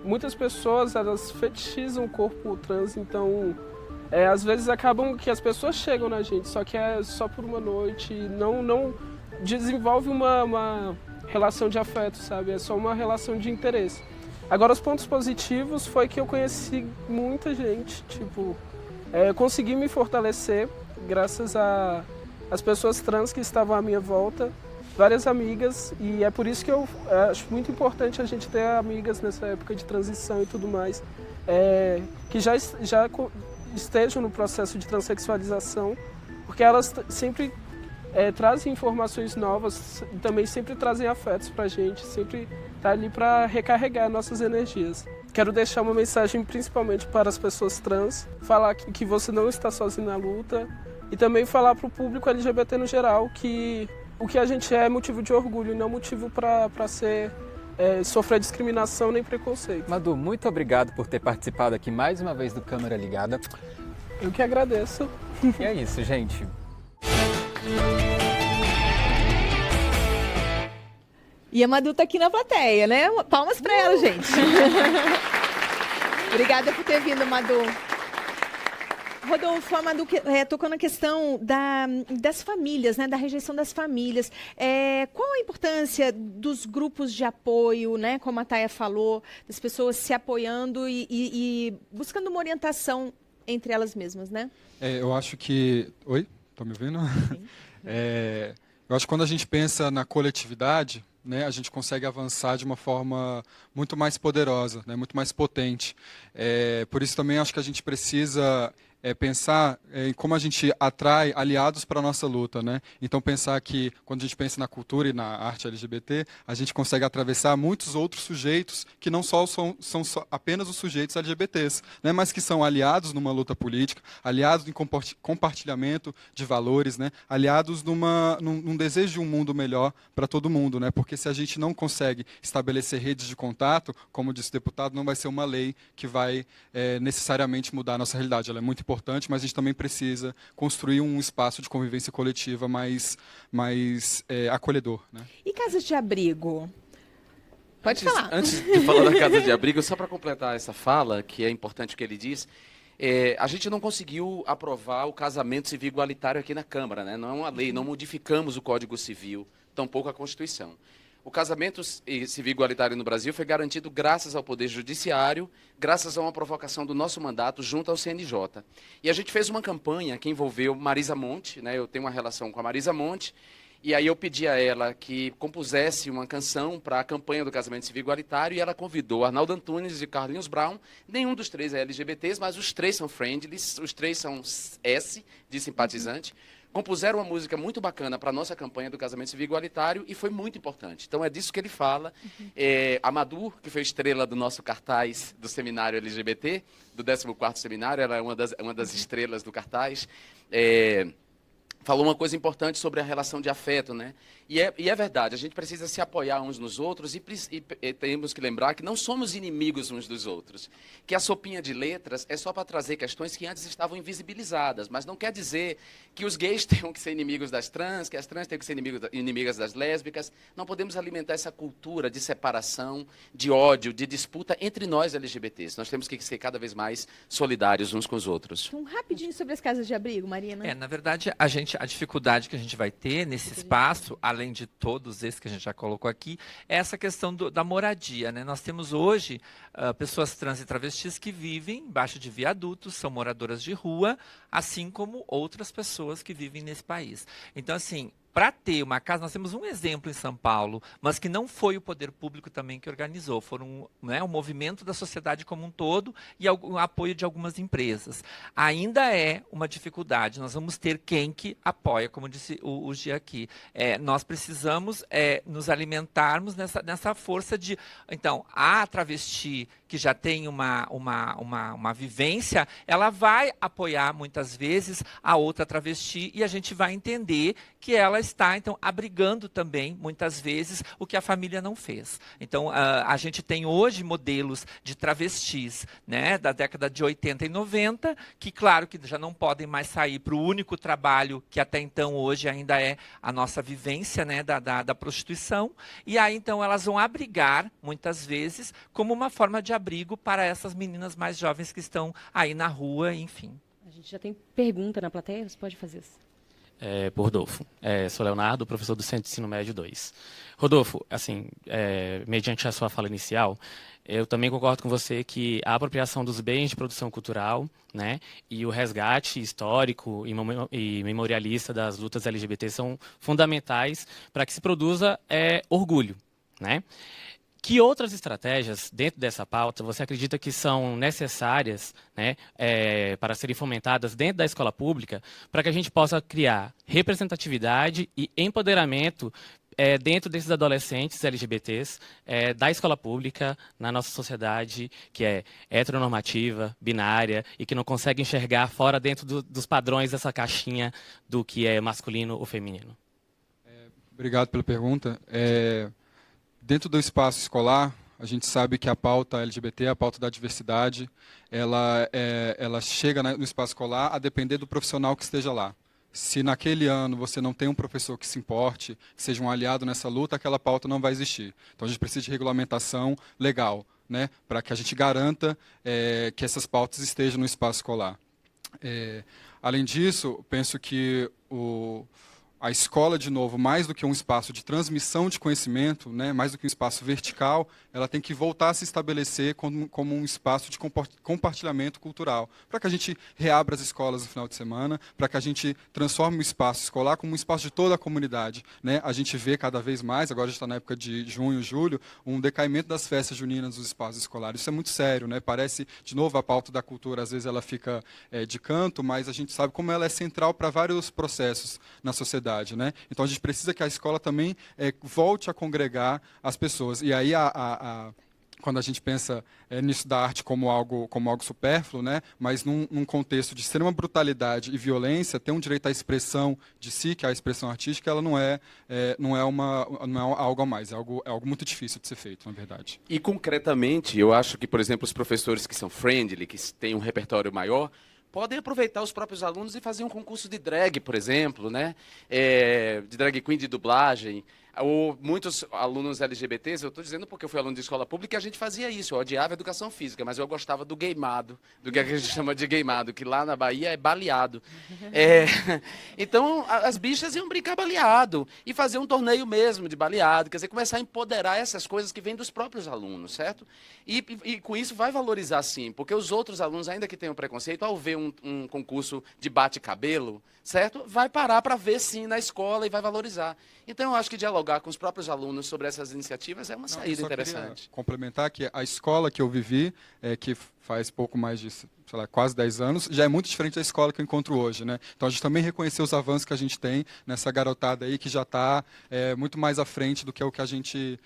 Muitas pessoas, elas fetichizam o corpo trans, então às vezes acabam que as pessoas chegam na gente, só que é só por uma noite, não desenvolve uma relação de afeto, sabe? É só uma relação de interesse. Agora, os pontos positivos foi que eu conheci muita gente, consegui me fortalecer graças às pessoas trans que estavam à minha volta, várias amigas, e é por isso que eu acho muito importante a gente ter amigas nessa época de transição e tudo mais, que já estejam no processo de transexualização, porque elas sempre trazem informações novas e também sempre trazem afetos pra gente, sempre tá ali para recarregar nossas energias. Quero deixar uma mensagem principalmente para as pessoas trans, falar que você não está sozinho na luta e também falar para o público LGBT no geral que o que a gente é motivo de orgulho e não motivo para sofrer discriminação nem preconceito. Madu, muito obrigado por ter participado aqui mais uma vez do Câmara Ligada. Eu que agradeço. E é isso, gente. E a Madu tá aqui na plateia, né? Palmas para ela, gente. Obrigada por ter vindo, Madu. Rodolfo, a Madu tocou na questão das famílias, né? Da rejeição das famílias. Qual a importância dos grupos de apoio, né? Como a Taya falou, das pessoas se apoiando e buscando uma orientação entre elas mesmas, né? Eu acho que... Oi? Estão me ouvindo? Sim. Eu acho que quando a gente pensa na coletividade, né, a gente consegue avançar de uma forma muito mais poderosa, né, muito mais potente. Por isso também acho que a gente precisa pensar em como a gente atrai aliados para a nossa luta, né? Então pensar que quando a gente pensa na cultura e na arte LGBT, a gente consegue atravessar muitos outros sujeitos que não são apenas os sujeitos LGBTs, né? Mas que são aliados numa luta política, aliados em compartilhamento de valores, né? Aliados num desejo de um mundo melhor para todo mundo, né? Porque se a gente não consegue estabelecer redes de contato, como disse o deputado, não vai ser uma lei que vai necessariamente mudar a nossa realidade. Ela é muito importante, mas a gente também precisa construir um espaço de convivência coletiva mais acolhedor, né? E casas de abrigo? Pode falar. Antes de falar da casa de abrigo, só para completar essa fala, que é importante o que ele diz, a gente não conseguiu aprovar o casamento civil igualitário aqui na Câmara, né? Não é uma lei, não modificamos o Código Civil, tampouco a Constituição. O casamento civil igualitário no Brasil foi garantido graças ao Poder Judiciário, graças a uma provocação do nosso mandato junto ao CNJ. E a gente fez uma campanha que envolveu Marisa Monte, né? Eu tenho uma relação com a Marisa Monte, e aí eu pedi a ela que compusesse uma canção para a campanha do casamento civil igualitário, e ela convidou Arnaldo Antunes e Carlinhos Brown. Nenhum dos três é LGBTs, mas os três são friendlies, os três são S, de simpatizante. Compuseram uma música muito bacana para a nossa campanha do casamento civil igualitário e foi muito importante. Então é disso que ele fala. A Madu, que foi estrela do nosso cartaz do seminário LGBT, do 14º seminário, ela é uma das estrelas do cartaz. falou uma coisa importante sobre a relação de afeto, né? E é verdade, a gente precisa se apoiar uns nos outros e temos que lembrar que não somos inimigos uns dos outros. Que a sopinha de letras é só para trazer questões que antes estavam invisibilizadas, mas não quer dizer que os gays tenham que ser inimigos das trans, que as trans tenham que ser inimigas das lésbicas. Não podemos alimentar essa cultura de separação, de ódio, de disputa entre nós LGBTs. Nós temos que ser cada vez mais solidários uns com os outros. Rapidinho sobre as casas de abrigo, Marina. Na verdade, a dificuldade que a gente vai ter nesse espaço, além de todos esses que a gente já colocou aqui, é essa questão da moradia, né? Nós temos hoje pessoas trans e travestis que vivem embaixo de viadutos, são moradoras de rua, assim como outras pessoas que vivem nesse país. Então, assim, para ter uma casa, nós temos um exemplo em São Paulo, mas que não foi o poder público também que organizou, foram um movimento da sociedade como um todo e o apoio de algumas empresas. Ainda é uma dificuldade, nós vamos ter quem que apoia, como disse o Gia aqui. Nós precisamos nos alimentarmos nessa força de... Então, a travesti que já tem uma vivência, ela vai apoiar muitas vezes a outra travesti e a gente vai entender que ela está, então, abrigando também, muitas vezes, o que a família não fez. Então, a gente tem hoje modelos de travestis, né, da década de 80 e 90, que, claro, que já não podem mais sair para o único trabalho que até então, hoje, ainda é a nossa vivência, né, da prostituição. E aí, então, elas vão abrigar, muitas vezes, como uma forma de abrigo para essas meninas mais jovens que estão aí na rua, enfim. A gente já tem pergunta na plateia, você pode fazer isso. Por Rodolfo. Sou Leonardo, professor do Centro de Ensino Médio 2. Rodolfo, assim, mediante a sua fala inicial, eu também concordo com você que a apropriação dos bens de produção cultural, né, e o resgate histórico e memorialista das lutas LGBT são fundamentais para que se produza orgulho, né? Que outras estratégias dentro dessa pauta você acredita que são necessárias, né, para serem fomentadas dentro da escola pública para que a gente possa criar representatividade e empoderamento dentro desses adolescentes LGBTs da escola pública na nossa sociedade que é heteronormativa, binária e que não consegue enxergar fora dentro dos padrões dessa caixinha do que é masculino ou feminino? Obrigado pela pergunta. Dentro do espaço escolar, a gente sabe que a pauta LGBT, a pauta da diversidade, ela chega no espaço escolar a depender do profissional que esteja lá. Se naquele ano você não tem um professor que se importe, que seja um aliado nessa luta, aquela pauta não vai existir. Então a gente precisa de regulamentação legal, né, para que a gente garanta que essas pautas estejam no espaço escolar. Além disso, penso que a escola, de novo, mais do que um espaço de transmissão de conhecimento, né, mais do que um espaço vertical, ela tem que voltar a se estabelecer como um espaço de compartilhamento cultural, para que a gente reabra as escolas no final de semana, para que a gente transforme o espaço escolar como um espaço de toda a comunidade, né? A gente vê cada vez mais, agora a gente está na época de junho, julho, um decaimento das festas juninas dos espaços escolares. Isso é muito sério, né? Parece, de novo, a pauta da cultura, às vezes ela fica de canto, mas a gente sabe como ela é central para vários processos na sociedade, né? Então a gente precisa que a escola também volte a congregar as pessoas. E aí quando a gente pensa nisso da arte como algo supérfluo, né? Mas num contexto de extrema brutalidade e violência, ter um direito à expressão de si, que é a expressão artística, ela não é algo a mais, é algo muito difícil de ser feito, na verdade. E concretamente, eu acho que, por exemplo, os professores que são friendly, que têm um repertório maior, podem aproveitar os próprios alunos e fazer um concurso de drag, por exemplo, né? De drag queen de dublagem. Ou muitos alunos LGBTs, eu estou dizendo porque eu fui aluno de escola pública, e a gente fazia isso. Eu odiava a educação física, mas eu gostava do gameado, do que a gente chama de gameado, que lá na Bahia é baleado. Então, as bichas iam brincar baleado e fazer um torneio mesmo de baleado, quer dizer, começar a empoderar essas coisas que vêm dos próprios alunos, certo? E com isso vai valorizar sim, porque os outros alunos, ainda que tenham preconceito, ao ver um concurso de bate-cabelo, certo? Vai parar para ver sim na escola e vai valorizar. Então, eu acho que dialogar com os próprios alunos sobre essas iniciativas é uma saída interessante. Complementar que a escola que eu vivi, que faz pouco mais de, sei lá, quase 10 anos, já é muito diferente da escola que eu encontro hoje, né? Então a gente também reconheceu os avanços que a gente tem nessa garotada aí que já está muito mais à frente do que é o que a gente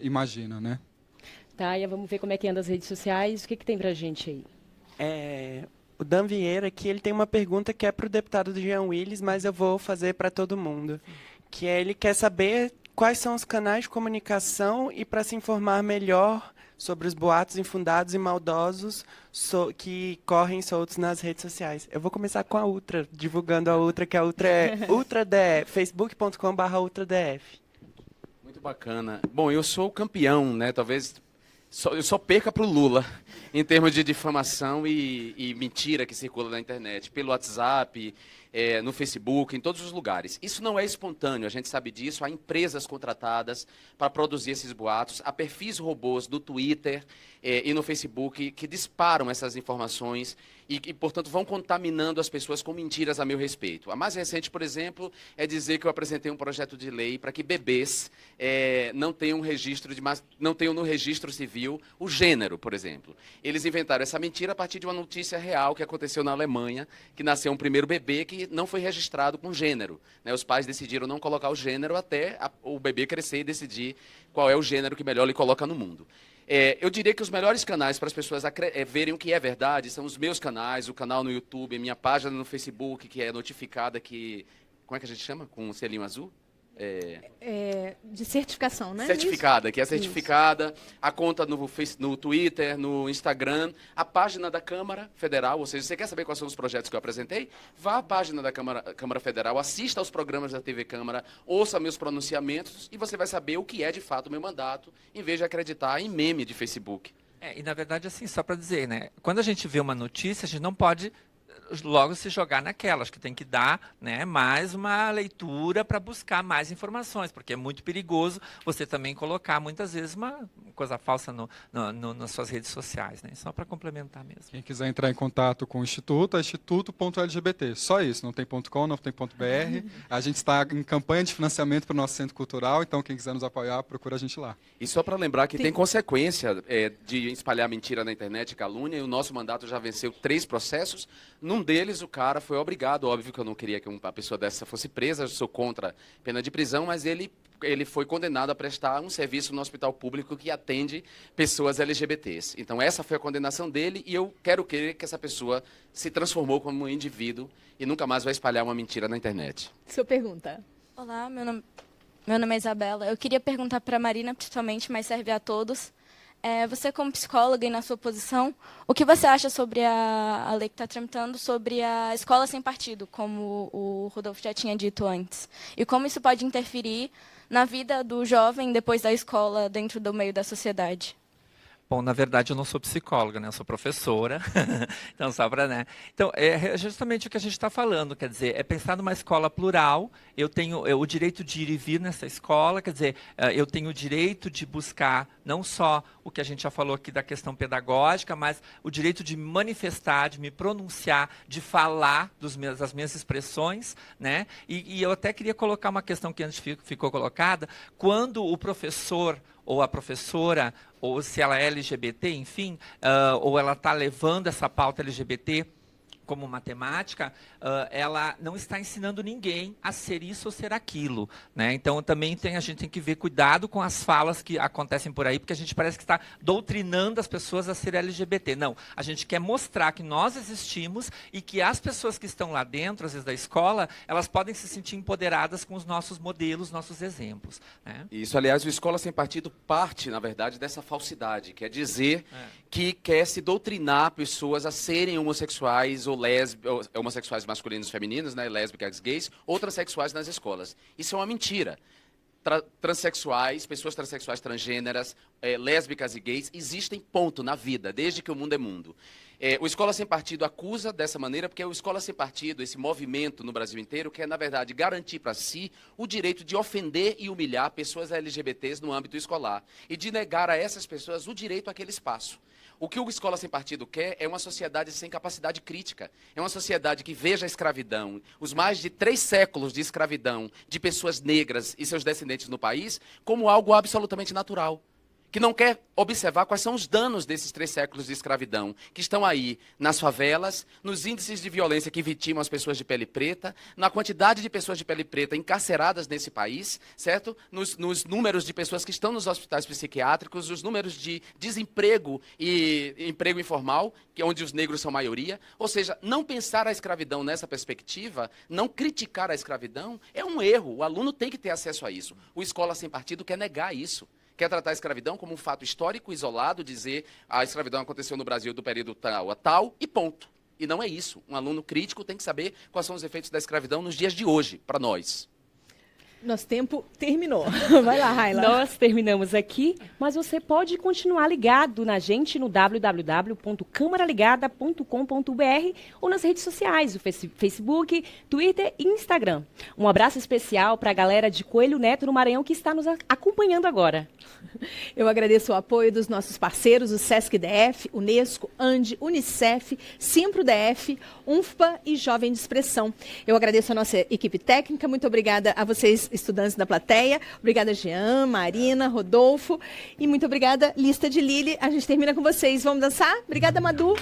imagina, né? Tá, e vamos ver como é que anda as redes sociais. O que tem pra gente aí? o Dan Vieira, que ele tem uma pergunta que é para o deputado Jean Willis, mas eu vou fazer para todo mundo. Que ele quer saber quais são os canais de comunicação e para se informar melhor sobre os boatos infundados e maldosos que correm soltos nas redes sociais. Eu vou começar com a Ultra, divulgando a Ultra, que a Ultra é UltraDF, facebook.com/UltraDF. Muito bacana. Bom, eu sou o campeão, né? Talvez eu só perca para o Lula em termos de difamação e mentira que circula na internet, pelo WhatsApp, no Facebook, em todos os lugares. Isso não é espontâneo, a gente sabe disso. Há empresas contratadas para produzir esses boatos, há perfis robôs no Twitter e no Facebook que disparam essas informações e, portanto, vão contaminando as pessoas com mentiras a meu respeito. A mais recente, por exemplo, é dizer que eu apresentei um projeto de lei para que bebês não tenham no registro civil o gênero, por exemplo. Eles inventaram essa mentira a partir de uma notícia real que aconteceu na Alemanha, que nasceu um primeiro bebê que não foi registrado com gênero, né? Os pais decidiram não colocar o gênero até o bebê crescer e decidir qual é o gênero que melhor lhe coloca no mundo. Eu diria que os melhores canais para as pessoas verem o que é verdade são os meus canais, o canal no YouTube, a minha página no Facebook, que é notificada que... Como é que a gente chama? Com um selinho azul? De certificação, né? Certificada, que é certificada, a conta no Twitter, no Instagram, a página da Câmara Federal, ou seja, você quer saber quais são os projetos que eu apresentei? Vá à página da Câmara Federal, assista aos programas da TV Câmara, ouça meus pronunciamentos e você vai saber o que é de fato o meu mandato, em vez de acreditar em meme de Facebook. E na verdade, assim, só para dizer, né? Quando a gente vê uma notícia, a gente não pode logo se jogar naquela. Acho que tem que dar, né, mais uma leitura para buscar mais informações, porque é muito perigoso você também colocar, muitas vezes, uma coisa falsa nas suas redes sociais, né? Só para complementar mesmo. Quem quiser entrar em contato com o Instituto, é instituto.lgbt. Só isso, não tem .com, não tem .br. A gente está em campanha de financiamento para o nosso centro cultural, então quem quiser nos apoiar, procura a gente lá. E só para lembrar que tem consequência de espalhar mentira na internet e calúnia, e o nosso mandato já venceu 3 processos. Num deles, o cara foi obrigado, óbvio que eu não queria que uma pessoa dessa fosse presa, eu sou contra pena de prisão, mas ele foi condenado a prestar um serviço no hospital público que atende pessoas LGBTs. Então, essa foi a condenação dele e eu quero crer que essa pessoa se transformou como um indivíduo e nunca mais vai espalhar uma mentira na internet. Sua pergunta. Olá, meu nome é Isabela. Eu queria perguntar para a Marina, principalmente, mas serve a todos. Você, como psicóloga e na sua posição, o que você acha sobre a lei que está tramitando sobre a escola sem partido, como o Rodolfo já tinha dito antes? E como isso pode interferir na vida do jovem depois da escola, dentro do meio da sociedade? Bom, na verdade, eu não sou psicóloga, né? Eu sou professora. Então, só para, né? Então, é justamente o que a gente está falando, quer dizer, é pensar numa escola plural. Eu tenho o direito de ir e vir nessa escola, quer dizer, eu tenho o direito de buscar não só o que a gente já falou aqui da questão pedagógica, mas o direito de me manifestar, de me pronunciar, de falar das minhas expressões, né? E eu até queria colocar uma questão que antes ficou colocada, quando o professor ou a professora, ou se ela é LGBT, enfim, ou ela está levando essa pauta LGBT como matemática, ela não está ensinando ninguém a ser isso ou ser aquilo, né? Então, também a gente tem que ver cuidado com as falas que acontecem por aí, porque a gente parece que está doutrinando as pessoas a ser LGBT. Não, a gente quer mostrar que nós existimos e que as pessoas que estão lá dentro, às vezes, da escola, elas podem se sentir empoderadas com os nossos modelos, nossos exemplos, né? Isso, aliás, o Escola Sem Partido parte, na verdade, dessa falsidade, que é dizer que quer se doutrinar pessoas a serem homossexuais ou homossexuais masculinos e femininos, né, lésbicas, gays, ou transexuais nas escolas. Isso é uma mentira. Transexuais, pessoas transexuais transgêneras, lésbicas e gays existem, ponto, na vida, desde que o mundo é mundo. O Escola Sem Partido acusa dessa maneira porque o Escola Sem Partido, esse movimento no Brasil inteiro, quer, na verdade, garantir para si o direito de ofender e humilhar pessoas LGBTs no âmbito escolar e de negar a essas pessoas o direito àquele espaço. O que o Escola Sem Partido quer é uma sociedade sem capacidade crítica. É uma sociedade que veja a escravidão, os mais de 3 séculos de escravidão de pessoas negras e seus descendentes no país, como algo absolutamente natural. que não quer observar quais são os danos desses 3 séculos de escravidão, que estão aí nas favelas, nos índices de violência que vitimam as pessoas de pele preta, na quantidade de pessoas de pele preta encarceradas nesse país, certo? Nos números de pessoas que estão nos hospitais psiquiátricos, os números de desemprego e emprego informal, que é onde os negros são maioria. Ou seja, não pensar a escravidão nessa perspectiva, não criticar a escravidão, é um erro. O aluno tem que ter acesso a isso. O Escola Sem Partido quer negar isso. Quer tratar a escravidão como um fato histórico, isolado, dizer a escravidão aconteceu no Brasil do período tal a tal, e ponto. E não é isso. Um aluno crítico tem que saber quais são os efeitos da escravidão nos dias de hoje, para nós. Nosso tempo terminou. Vai lá, Raila. Nós terminamos aqui, mas você pode continuar ligado na gente no www.camaraligada.com.br ou nas redes sociais, o Facebook, Twitter e Instagram. Um abraço especial para a galera de Coelho Neto, no Maranhão, que está nos acompanhando agora. Eu agradeço o apoio dos nossos parceiros, o Sesc DF, Unesco, ANDI, Unicef, Simpro DF, UNFPA e Jovem de Expressão. Eu agradeço a nossa equipe técnica, muito obrigada a vocês, estudantes da plateia. Obrigada, Jean, Marina, Rodolfo. E muito obrigada, Lista de Lili. A gente termina com vocês. Vamos dançar? Obrigada, Madu.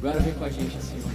Agora vem com a gente assim, ó.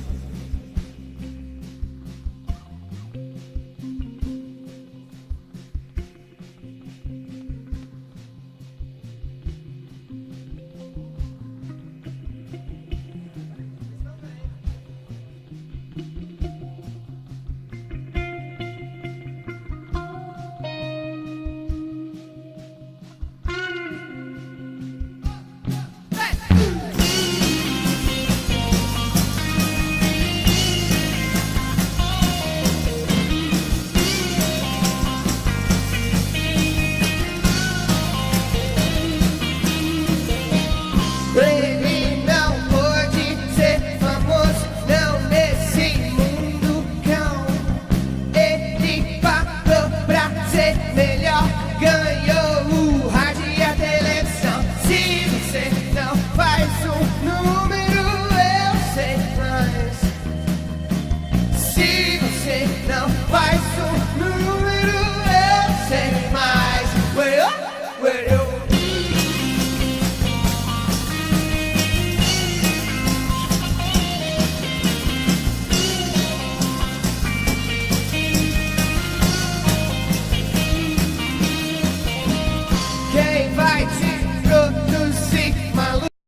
Ele não pôde ser famoso, não nesse mundo cão. Ele pagou pra ser melhor, ganhou.